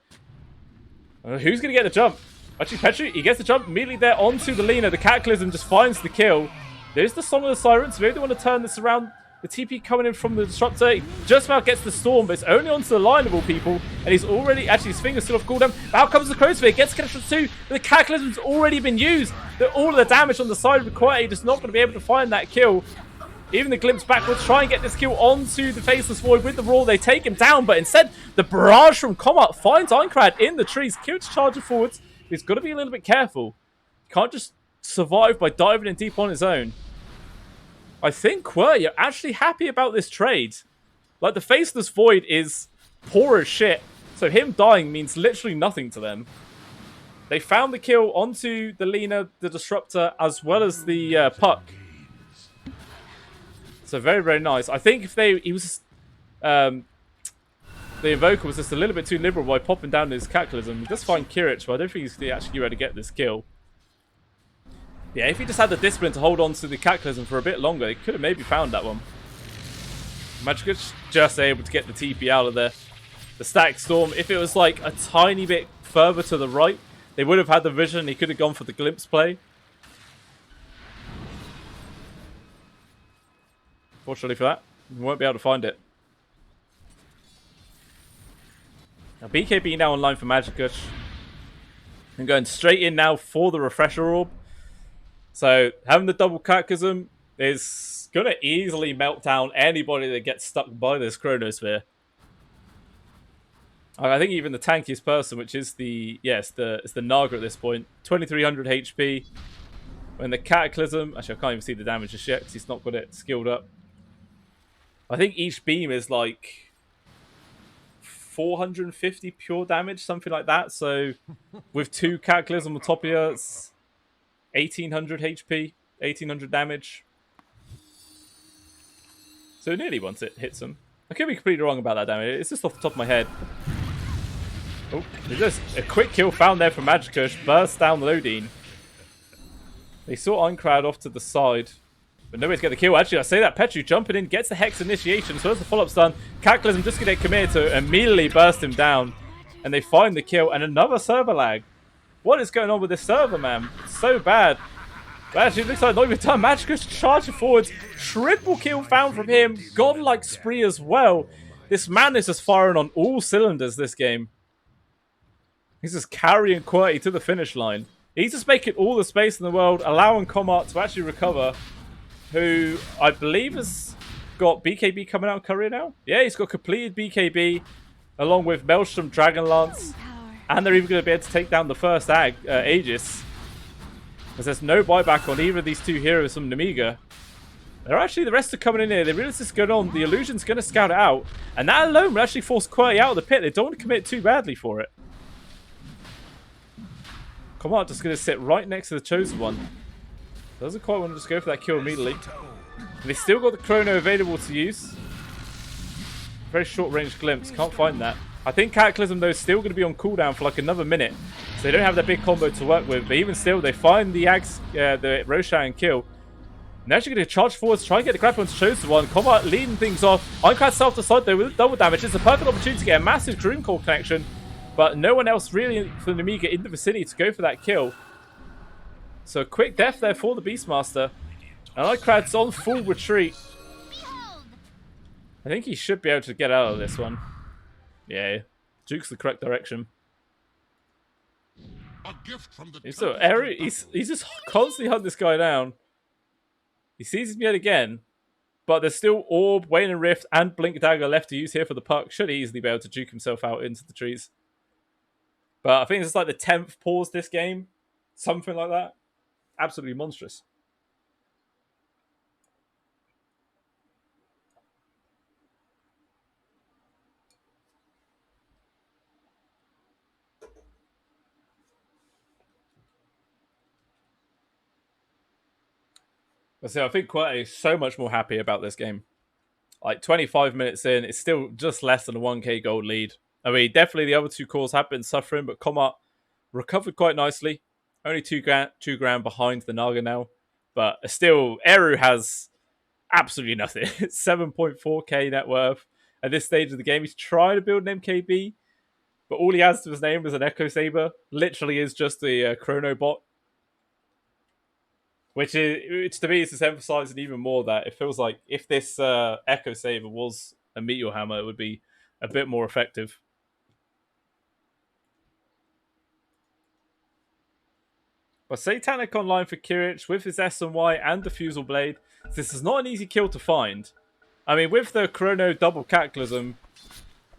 Who's going to get the jump? Actually, Petru, he gets the jump immediately there onto the Lina. The Cataclysm just finds the kill. There's the Song of the Sirens. Maybe they want to turn this around. The TP coming in from the Disruptor. He just about gets the Storm, but it's only onto the line of all people. And he's already... Actually, his finger's still off cooldown. Out comes the Chronosphere. Gets connection too. But the Cataclysm's already been used. All of the damage on the side of Qwerty just not going to be able to find that kill. Even the Glimpse backwards, try and get this kill onto the Faceless Void with the Roar. They take him down, but instead, the Barrage from Comet finds Ironclad in the trees. Cute charging forwards. He's got to be a little bit careful. He can't just survive by diving in deep on his own. I think Qwerty are actually happy about this trade. Like, the Faceless Void is poor as shit, so him dying means literally nothing to them. They found the kill onto the Lina, the Disruptor, as well as the Puck. So very, very nice. I think if the Invoker was just a little bit too liberal by popping down his Cataclysm. He does find Kirich, but I don't think he's actually going to get this kill. Yeah, if he just had the discipline to hold on to the Cataclysm for a bit longer, he could have maybe found that one. Magickush just able to get the TP out of there. The Static Storm, if it was like a tiny bit further to the right, they would have had the vision. He could have gone for the Glimpse play. Fortunately for that, we won't be able to find it. Now, BKB now online for Magickush. I'm going straight in now for the Refresher Orb. So, having the double Cataclysm is going to easily melt down anybody that gets stuck by this Chronosphere. I think even the tankiest person, which is the Naga at this point, 2300 HP. When the Cataclysm, actually I can't even see the damage just yet because he's not got it skilled up. I think each beam is like 450 pure damage, something like that. So with 2 Cataclysm on top of you, it's 1800 HP, 1800 damage. So nearly once it hits them. I could be completely wrong about that damage. It's just off the top of my head. Oh, there's just a quick kill found there from Magikush. Burst down Lodine. They saw Uncrowd off to the side. But nobody's getting the kill. Actually, I say that Petru jumping in, gets the Hex initiation. So as the follow-up's done, Cataclysm just going to commit to immediately burst him down. And they find the kill. And another server lag. What is going on with this server, man? It's so bad. But actually, it looks like not even done. Magikush charging forwards. Triple kill found from him. Godlike spree as well. This man is just firing on all cylinders this game. He's just carrying Qwerty to the finish line. He's just making all the space in the world, allowing Commart to actually recover. Who I believe has got BKB coming out of career now. Yeah, he's got completed BKB along with Maelstrom Dragonlance. And they're even going to be able to take down the first Aegis. Because there's no buyback on either of these two heroes from Nemiga. They're actually, the rest are coming in here. They realize this is going on. The Illusion's going to scout it out. And that alone will actually force Qwerty out of the pit. They don't want to commit too badly for it. Command just going to sit right next to the Chosen One. Doesn't quite want to just go for that kill immediately. And they still got the Chrono available to use. Very short range glimpse. Can't find that. I think Cataclysm, though, is still going to be on cooldown for like another minute. So they don't have that big combo to work with. But even still, they find the Roshan and kill. And they're actually going to charge forwards, try and get the grapple onto Chosen One. Combat leading things off. Uncrad self to side, though, with double damage. It's a perfect opportunity to get a massive Dreamcore connection. But no one else really for Nemiga in the vicinity to go for that kill. So a quick death there for the Beastmaster. And Uncrad's on full retreat. I think he should be able to get out of this one. Yeah, Duke's the correct direction. He's just constantly hunting this guy down. He sees him yet again. But there's still Orb, Wayne and Rift, and Blink Dagger left to use here for the puck. Should easily be able to juke himself out into the trees. But I think it's like the 10th pause this game. Something like that. Absolutely monstrous. So I think Qwerty is so much more happy about this game. Like 25 minutes in, it's still just less than a 1k gold lead. I mean, definitely the other two cores have been suffering, but Commart recovered quite nicely. Only 2 grand behind the Naga now. But still, Eru has absolutely nothing. 7.4k net worth. At this stage of the game, he's trying to build an MKB. But all he has to his name is an Echo Saber. Literally is just the Chrono bot. Which to me is just emphasizing even more that it feels like if this Echo Saber was a Meteor Hammer, it would be a bit more effective. But Satanic online for Kirich with his S&Y and Diffusal Blade. This is not an easy kill to find. I mean, with the Chrono double Cataclysm,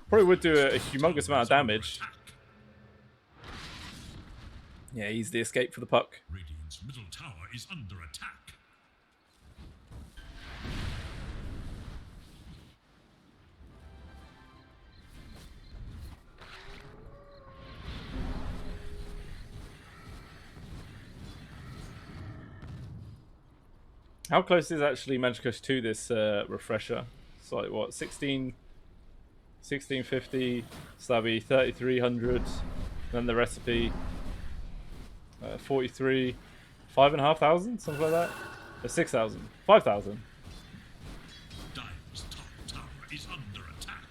probably would do a humongous amount of damage. Yeah, he's the escape for the puck. Radiant's middle tower is under attack. How close is actually Magikush to this refresher? It's like, what, 1650, Stabby, 3300, then the recipe, 43, 5,500, something like that? 6,000, 5,000. Dire's top tower is under attack.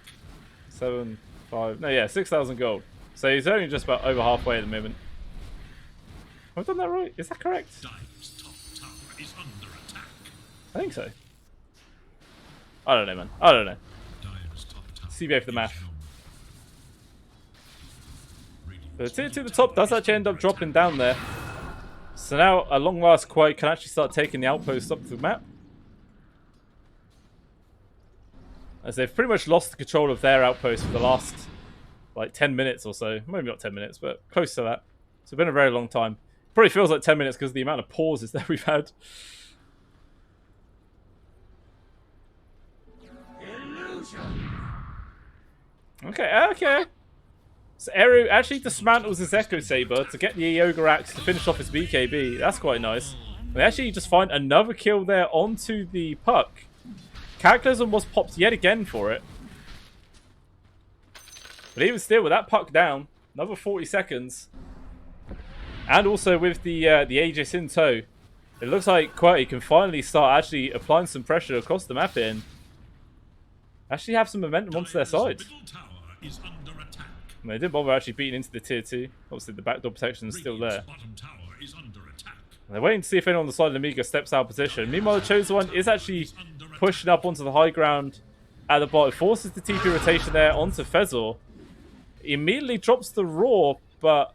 7, 5, no, yeah, 6,000 gold. So he's only just about over halfway at the moment. Have I done that right? Is that correct? Dire's top tower is under attack. I think so. I don't know, man. I don't know. Dire's top tower CBA for the math. is no more. But the tier 2 at the top does actually end up dropping down there. So now, at long last, Qwerty can actually start taking the outposts up the map. As they've pretty much lost the control of their outposts for the last, like, 10 minutes or so. Maybe not 10 minutes, but close to that. It's been a very long time. Probably feels like 10 minutes because of the amount of pauses that we've had. Okay. So Eru actually dismantles his Echo Saber to get the Yoga Axe to finish off his BKB. That's quite nice. They actually just find another kill there onto the puck. Cataclysm was popped yet again for it. But even still, with that puck down, another 40 seconds. And also with the Aegis in tow, it looks like Qwerty can finally start actually applying some pressure across the map here and actually have some momentum onto their side. They didn't bother actually beating into the tier 2. Obviously, the backdoor protection is still there. They're waiting to see if anyone on the side of Nemiga steps out of position. Meanwhile, the Chosen One is actually pushing up onto the high ground at the bottom. Forces the TP rotation there onto Fezor. He immediately drops the Roar, but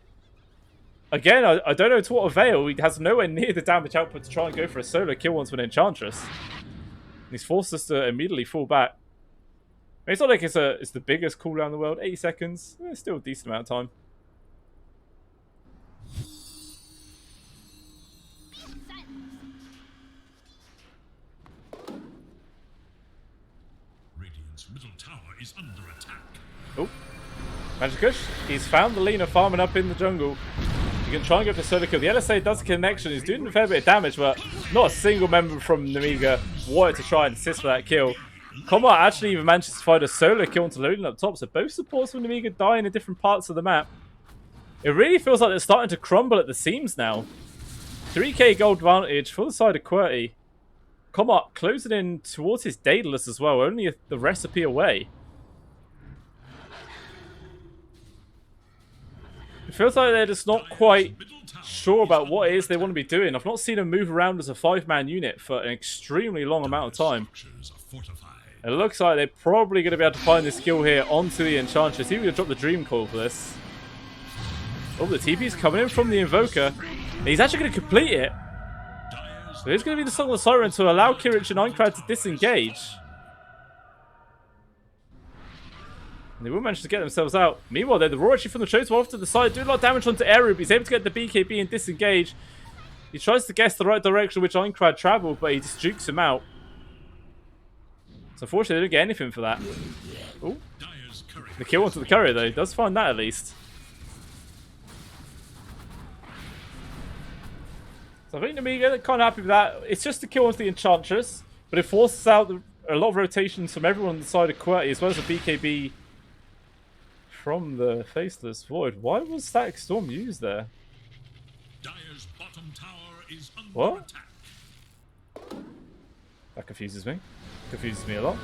again, I don't know to what avail. He has nowhere near the damage output to try and go for a solo kill onto an Enchantress. He's forced us to immediately fall back. It's not like it's the biggest cooldown in the world. 80 seconds. It's still a decent amount of time. Radiant's middle tower is under attack. Oh. Magikush, he's found the Lina farming up in the jungle. You can try and go for solo kill. The LSA does a connection. He's doing a fair bit of damage, but not a single member from Nemiga wanted to try and assist for that kill. Combat actually even managed to find a solo kill onto Loading up top, so both supports from Nemiga dying in different parts of the map. It really feels like they're starting to crumble at the seams now. 3k gold advantage for the side of Qwerty. Combat closing in towards his Daedalus as well, only the recipe away. It feels like they're just not quite sure about what it is they want to be doing. I've not seen them move around as a 5-man unit for an extremely long amount of time. It looks like they're probably going to be able to find this skill here onto the Enchantress. He's going to drop the Dream Call for this. Oh, the TP's coming in from the Invoker. And he's actually going to complete it. So it's going to be the Song of the Siren to allow Kirich and Einkrad to disengage. And they will manage to get themselves out. Meanwhile, the Roar actually from the Chosen off to the side, doing a lot of damage onto Eru. He's able to get the BKB and disengage. He tries to guess the right direction which Einkrad travelled, but he just jukes him out. So unfortunately, they didn't get anything for that. Ooh. The kill onto the courier, though. He does find that, at least. So I think Nemiga, they're kind of happy with that. It's just a kill onto the Enchantress, but it forces out a lot of rotations from everyone on the side of Qwerty, as well as the BKB from the Faceless Void. Why was Static Storm used there? Dire's bottom tower is under What? attack. That confuses me. Confuses me a lot.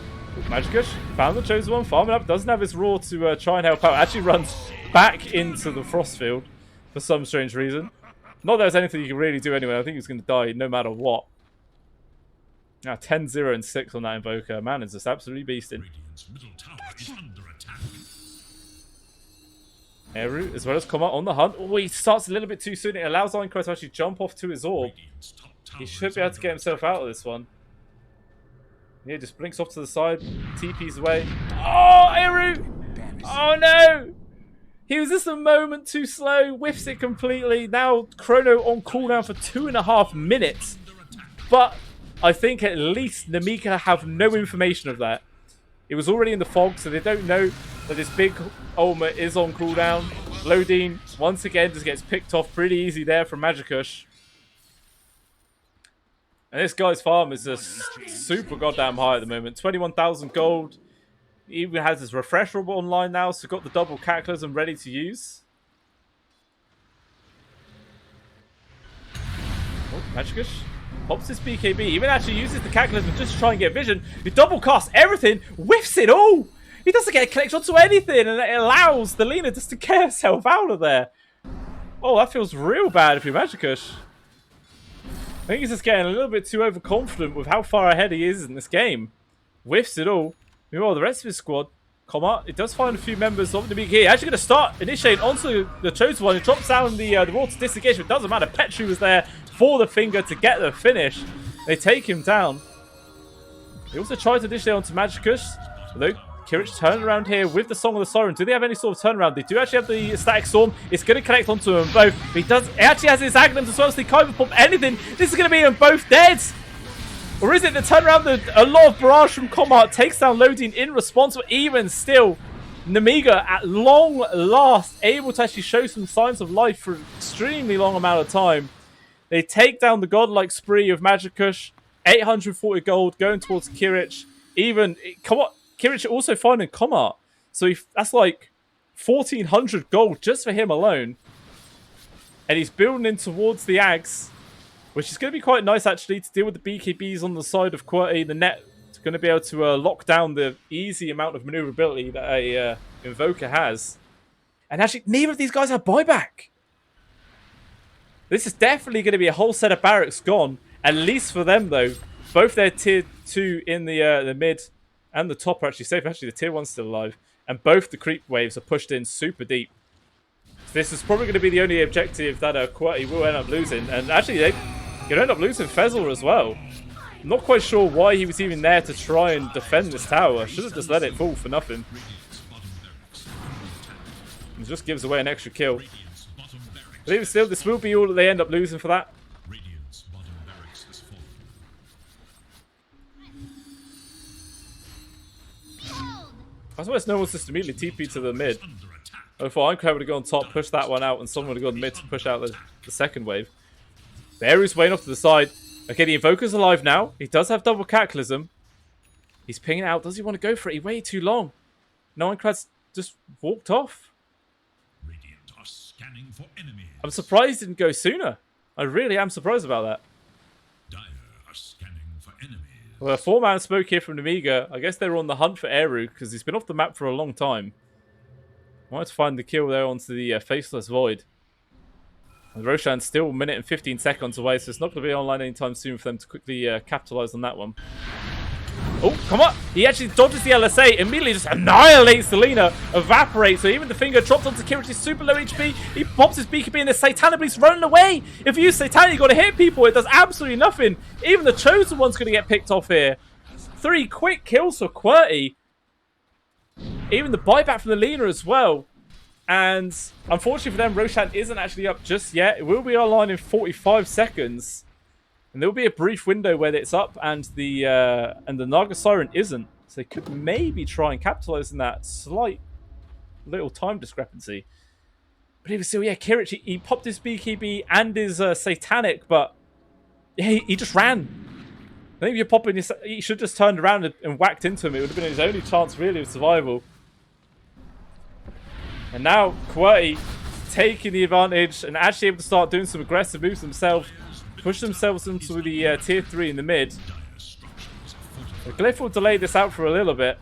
Magikush found the Chosen One, farming up, doesn't have his Roar to try and help out. Actually runs back into the Frost Field for some strange reason. Not that there's anything you can really do anyway. I think he's going to die no matter what. Now 10-0 and 6 on that Invoker. Man is just absolutely beasting. Radiant's middle tower is under attack. Eru, as well as Combat on the hunt. Oh, he starts a little bit too soon. It allows Einkrad to actually jump off to his orb. Radiant's top tower He should is be able to under get himself out of this one. Yeah, just blinks off to the side. TP's away. Oh, Eru! Oh, no! He was just a moment too slow. Whiffs it completely. Now, Chrono on cooldown for 2.5 minutes. But I think at least Nemiga have no information of that. It was already in the fog, so they don't know that this big Ulma is on cooldown. Lodin, once again, just gets picked off pretty easy there from Magikush. And this guy's farm is just super goddamn high at the moment. 21,000 gold. He even has his refresh robot online now, so got the double Cataclysm ready to use. Oh, Magikush pops his BKB. Even actually uses the Cataclysm just to try and get vision. He double casts everything, whiffs it all. He doesn't get a connection to anything, and it allows the Lina just to get herself out of there. Oh, that feels real bad if you're Magikush. I think he's just getting a little bit too overconfident with how far ahead he is in this game. Whiffs it all. Meanwhile, the rest of his squad, it does find a few members of the big here. Actually going to start initiating onto the Chosen One. It drops down the Roar to disengage, but it doesn't matter. Petru was there for the finger to get the finish. They take him down. They also try to initiate onto Magikush, although Kirich turned around here with the Song of the Siren. Do they have any sort of turnaround? They do actually have the Static Storm. It's going to connect onto them both. He actually has his Agnums as well, so they can't even pop anything. This is going to be them both dead. Or is it the turnaround that a lot of barrage from Combat takes down Lodin in response? But even still, Nemiga at long last able to actually show some signs of life for an extremely long amount of time. They take down the godlike spree of Magikush. 840 gold going towards Kirich. Even Kirich also finding Combat. So that's like 1,400 gold just for him alone. And he's building in towards the Ags, which is going to be quite nice, actually, to deal with the BKBs on the side of Qwerty. The net is going to be able to lock down the easy amount of maneuverability that a Invoker has. And actually, neither of these guys have buyback. This is definitely going to be a whole set of barracks gone. At least for them, though. Both their tier 2 in the mid and the top are actually safe. Actually, the tier 1's still alive. And both the creep waves are pushed in super deep. So this is probably going to be the only objective that Qwerty will end up losing. And actually, they could end up losing Fezzle as well. I'm not quite sure why he was even there to try and defend this tower. Should have just let it fall for nothing. It just gives away an extra kill. But even still, this will be all that they end up losing for that. I suppose no one's just immediately TP to the mid. I thought Ironclad would have gone top, push that one out, and someone would have gone mid to push out the second wave. Beru's way off to the side. Okay, the Invoker's alive now. He does have double Cataclysm. He's pinging out. Does he want to go for it? He waited too long. No, Ironclad's just walked off. For enemies. I'm surprised he didn't go sooner. I really am surprised about that. Dire are scanning for enemies. Well, a 4-man smoke here from Nemiga. I guess they were on the hunt for Eru because he's been off the map for a long time. I wanted to find the kill there onto the Faceless Void. And Roshan's still 1 minute and 15 seconds away, so it's not going to be online anytime soon for them to quickly capitalize on that one. Oh, come on! He actually dodges the LSA, immediately just annihilates the Lina, evaporates, so even the finger dropped onto Qwerty, super low HP. He pops his BKB and the Satanic Beast running away. If you use Satanic, you've got to hit people. It does absolutely nothing. Even the Chosen One's going to get picked off here. 3 quick kills for Qwerty. Even the buyback from the Lina as well. And unfortunately for them, Roshan isn't actually up just yet. It will be online in 45 seconds. And there will be a brief window where it's up and the Naga Siren isn't. So they could maybe try and capitalize on that slight little time discrepancy. But even still, yeah, Qwerty, he popped his BKB and his Satanic, but yeah, he just ran. I think if you're popping his, he should have just turned around and whacked into him. It would have been his only chance really of survival. And now Qwerty taking the advantage and actually able to start doing some aggressive moves themselves. Push themselves into the tier 3 in the mid. The Glyph will delay this out for a little bit.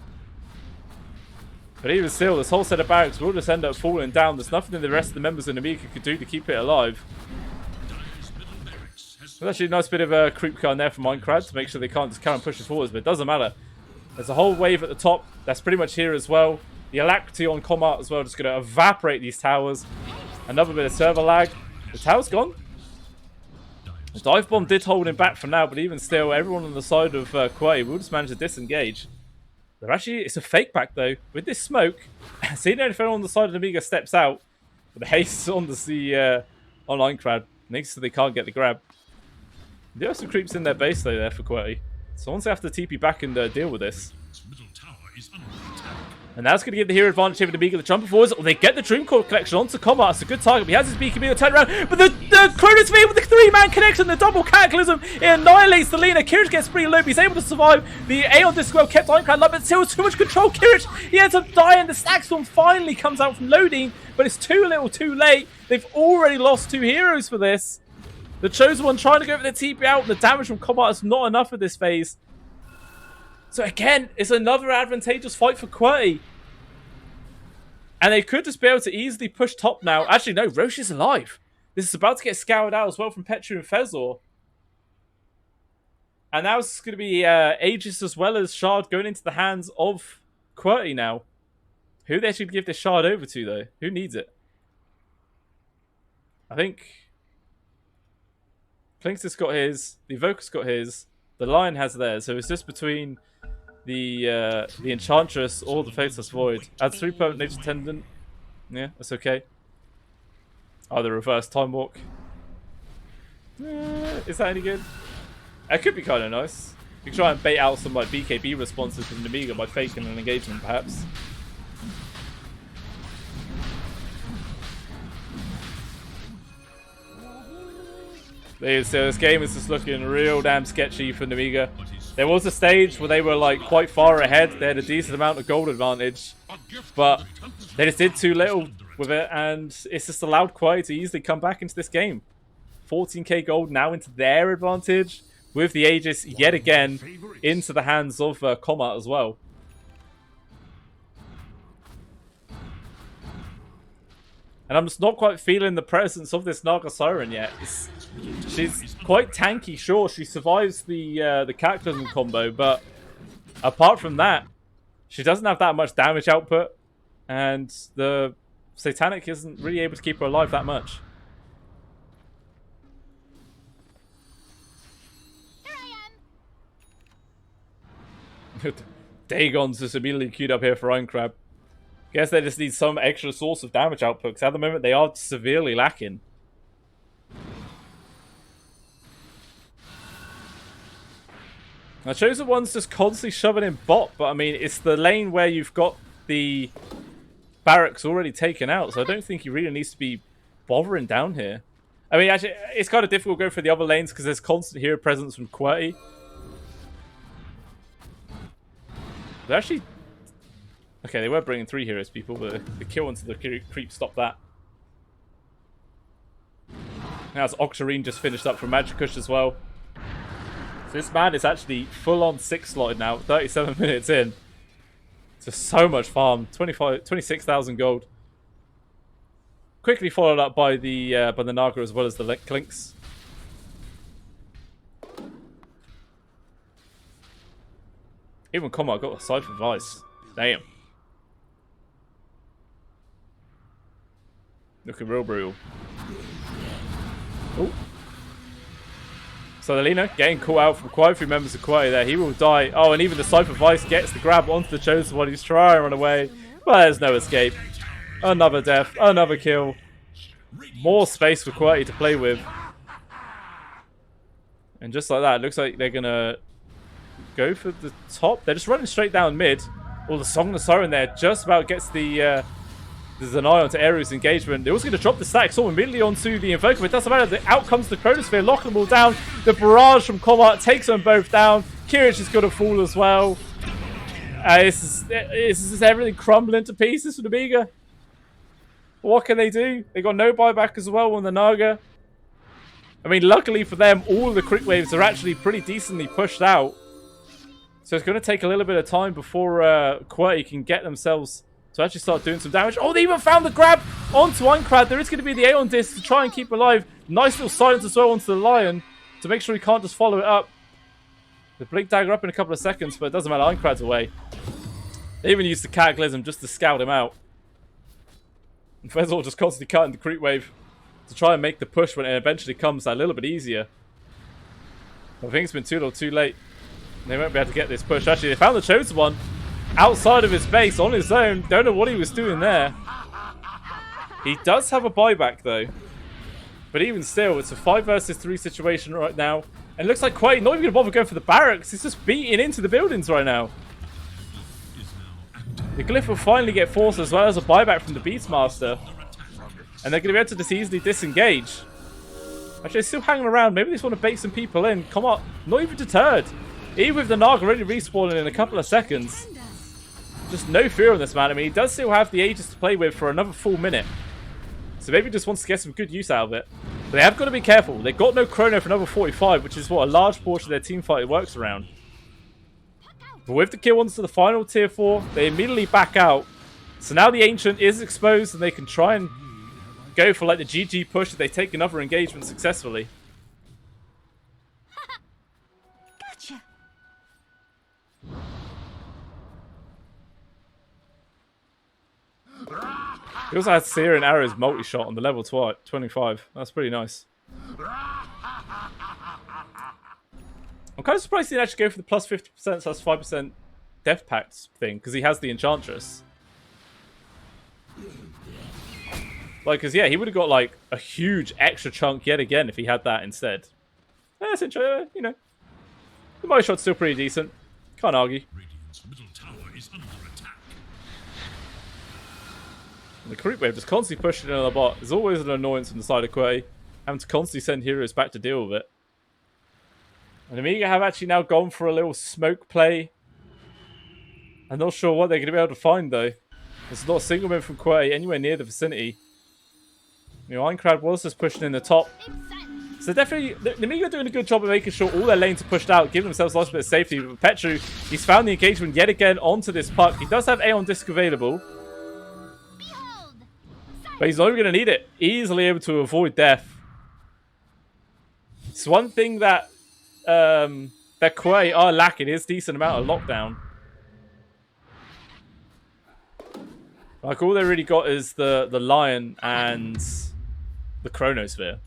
But even still, this whole set of barracks will just end up falling down. There's nothing that the rest of the members of Nemiga could do to keep it alive. There's actually a nice bit of a creep car in there for Minecraft to make sure they can't just carry on pushing forwards, but it doesn't matter. There's a whole wave at the top. That's pretty much here as well. The Alacrity on Combat as well, just going to evaporate these towers. Another bit of server lag. The tower's gone. The dive bomb did hold him back for now, but even still, everyone on the side of Qwerty will just manage to disengage. They're actually, it's a fake back though. With this smoke, seeing if anyone on the side of Nemiga steps out, but the haste on the online crowd makes so they can't get the grab. There are some creeps in their base though there for Qwerty. So once they have to TP back and deal with this. And that's going to give the hero advantage here for Nemiga. The jumper forwards. Oh, they get the Dream Core collection onto Combat. It's a good target. He has his BKB to turn around. But the Cronus V with the 3-man connection, the double Cataclysm, it annihilates the Lina. Qwerty gets pretty low. He's able to survive. The Aeon D2Cl kept Ironclad alive, but still too much control. Qwerty, he ends up dying. The Stack Storm finally comes out from loading, but it's too little too late. They've already lost 2 heroes for this. The Chosen One trying to go for the TP out. The damage from Combat is not enough for this phase. So again, it's another advantageous fight for Qwerty. And they could just be able to easily push top now. Actually, no, Roche is alive. This is about to get scoured out as well from Petru and Fezzor. And now it's going to be Aegis as well as Shard going into the hands of Qwerty now. Who they should give this Shard over to, though? Who needs it? I think Plink's has got his. The Evoker's got his. The Lion has theirs. So it's just between the Enchantress or the Faceless Void. Adds 3 permanent nature tendon. Yeah, that's okay. Oh, the reverse time walk. Is that any good? It could be kind of nice. You can try and bait out some like BKB responses from Nemiga by faking an engagement, perhaps. So this game is just looking real damn sketchy for Nemiga. There was a stage where they were like quite far ahead. They had a decent amount of gold advantage, but they just did too little with it, and it's just allowed Qwerty to easily come back into this game. 14k gold now into their advantage, with the Aegis yet again into the hands of Comet as well. And I'm just not quite feeling the presence of this Naga Siren yet. She's quite tanky, sure. She survives the Cataclysm combo, but apart from that, she doesn't have that much damage output, and the Satanic isn't really able to keep her alive that much. Here I am. Dagon's just immediately queued up here for Iron Crab. Guess they just need some extra source of damage output, because at the moment they are severely lacking. Now, Chosen One's just constantly shoving in bot, but I mean, it's the lane where you've got the barracks already taken out, so I don't think he really needs to be bothering down here. I mean, actually, it's kind of difficult to go for the other lanes because there's constant hero presence from Qwerty. They're actually... Okay, they were bringing 3 heroes, people, but the kill into the creep stopped that. Now, as Octarine just finished up from Magikush as well. So this man is actually full-on 6-slotted now, 37 minutes in. Just so much farm, 26,000 gold. Quickly followed up by the Naga as well as the Clinks. Even Comet got a Cypher Vice. Damn. Looking real brutal. Oh. So the Lina getting caught out from quite a few members of Qwerty there. He will die. Oh, and even the Cypher Vice gets the grab onto the Chosen One. He's trying to run away, but there's no escape. Another death, another kill. More space for Qwerty to play with. And just like that, it looks like they're going to go for the top. They're just running straight down mid. Oh, the Song of the Siren there just about gets the Zanai onto Aeru's engagement. They're also going to drop the stack so immediately onto the Invoker, but it doesn't matter. Out comes the Chronosphere, locking them all down. The barrage from Comet takes them both down. Kirich is going to fall as well. This is everything crumbling to pieces for Nemiga. What can they do? They got no buyback as well on the Naga. I mean, luckily for them, all the crit waves are actually pretty decently pushed out. So it's going to take a little bit of time before Qwerty can get themselves to actually start doing some damage. Oh, they even found the grab onto Aincrad. There is going to be the Aeon Disc to try and keep alive. Nice little silence as well onto the Lion to make sure he can't just follow it up. The Blink Dagger up in a couple of seconds, but it doesn't matter. Aincrad's away. They even used the Cataclysm just to scout him out. And Fezol just constantly cutting the creep wave to try and make the push when it eventually comes a little bit easier. I think it's been too little too late. They won't be able to get this push. Actually, they found the Chosen One outside of his base on his own. Don't know what he was doing there. He does have a buyback though. But even still, it's a 5 versus 3 situation right now. And it looks like Qwerty not even going to bother going for the barracks. He's just beating into the buildings right now. The Glyph will finally get forced as well as a buyback from the Beastmaster. And they're going to be able to just easily disengage. Actually, they're still hanging around. Maybe they just want to bait some people in. Come on. Not even deterred. Even with the Naga already respawning in a couple of seconds. Just no fear on this man. I mean, he does still have the Aegis to play with for another full minute. So maybe he just wants to get some good use out of it. But they have got to be careful. They've got no Chrono for another 45, which is what a large portion of their team fight works around. But with the kill onto the final tier 4, they immediately back out. So now the Ancient is exposed and they can try and go for like the GG push if they take another engagement successfully. Gotcha. He also had Seer and Arrow's multi-shot on the level 25. That's pretty nice. I'm kind of surprised he didn't actually go for the plus 50% so that's 5% Death Pact thing, because he has the Enchantress. Like, because yeah, he would have got like a huge extra chunk yet again if he had that instead. That's interesting, you know. The multi-shot's still pretty decent. Can't argue. Radiant's middle tower is under attack. And the creep wave just constantly pushing another bot. There's always an annoyance on the side of Qwerty, having to constantly send heroes back to deal with it. And Nemiga have actually now gone for a little smoke play. I'm not sure what they're going to be able to find, though. There's not a single man from Qwerty anywhere near the vicinity. You know, Einkrad was just pushing in the top. So definitely, Nemiga are doing a good job of making sure all their lanes are pushed out, giving themselves a lot bit of safety. But Petru, he's found the engagement yet again onto this puck. He does have Aeon Disc available. But he's not even going to need it. Easily able to avoid death. It's one thing that Qwerty are lacking is decent amount of lockdown. Like, all they really got is the Lion and the Chronosphere.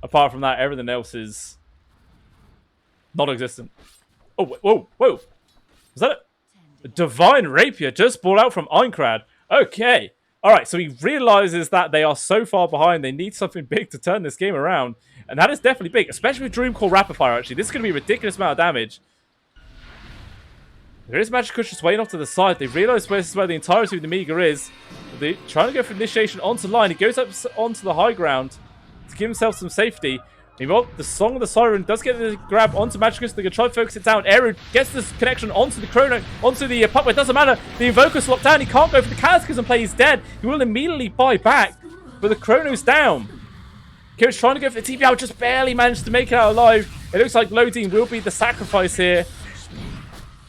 Apart from that, everything else is non-existent. Oh, whoa, whoa. Was that it? A Divine Rapier just brought out from Einkrad. Okay. All right, so he realizes that they are so far behind. They need something big to turn this game around. And that is definitely big, especially with Dreamcore Rapid Fire, actually. This is going to be a ridiculous amount of damage. There is Magic Kush just waiting off to the side. They realize this is where the entirety of the Nemiga is. They're trying to go for initiation onto line. He goes up onto the high ground to give himself some safety. Meanwhile, the Song of the Siren does get the grab onto Magicus. They're going to try to focus it down. Eru gets this connection onto the Chrono, onto the puck. It doesn't matter. The Invoker's locked down. He can't go for the Cataclysm play. He's dead. He will immediately buy back, but the Chrono's down. Kira's trying to go for the TPL, just barely managed to make it out alive. It looks like Lodine will be the sacrifice here.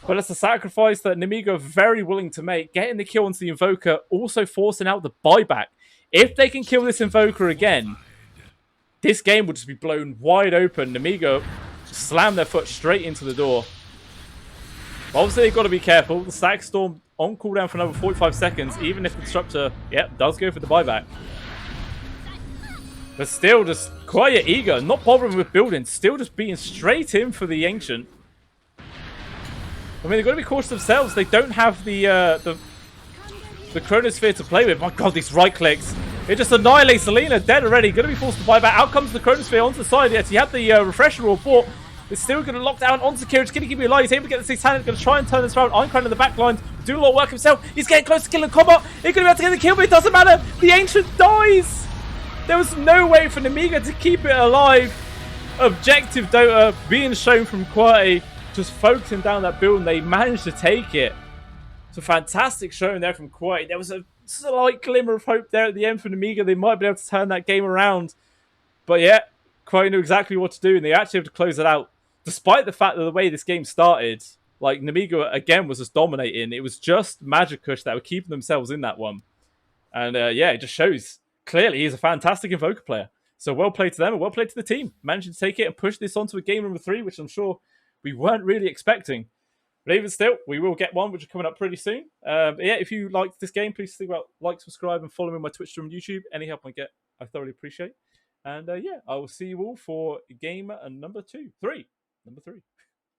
But it's a sacrifice that Nemiga are very willing to make. Getting the kill onto the Invoker, also forcing out the buyback. If they can kill this Invoker again, this game will just be blown wide open. Nemiga slam their foot straight into the door. But obviously, they've got to be careful. The Static Storm on cooldown for another 45 seconds, even if the Disruptor, does go for the buyback. But still, just quite eager, not bothering with building, still just beating straight in for the Ancient. I mean, they've got to be cautious themselves. They don't have the Chronosphere to play with. My god, these right clicks. It just annihilates Selena, dead already. Going to be forced to buy back. Out comes the Chronosphere onto the side. Yes, he had the Refresher Roar bought. It's still going to lock down onto Kira. It's going to keep me alive. He's able to get the Satanic. Going to try and turn this around. Einkrad in the back line. Doing a lot of work himself. He's getting close to killing combat. He's going to be able to get the kill, but it doesn't matter. The Ancient dies. There was no way for Nemiga to keep it alive. Objective Dota being shown from Qwerty. Just focusing down that build, and they managed to take it. It's a fantastic showing there from Qwerty. There was a slight glimmer of hope there at the end for Nemiga. They might be able to turn that game around. But yeah, Qwerty knew exactly what to do, and they actually have to close it out. Despite the fact that the way this game started, like, Nemiga, again, was just dominating. It was just Magikush that were keeping themselves in that one. And it just shows, clearly, he's a fantastic Invoker player. So well played to them, and well played to the team. Managing to take it and push this onto a game number 3, which I'm sure we weren't really expecting. But even still, we will get one, which is coming up pretty soon. But yeah, if you liked this game, please think about like, subscribe, and follow me on my Twitch stream and YouTube. Any help I get, I thoroughly appreciate. And I will see you all for game number 3. Number 3.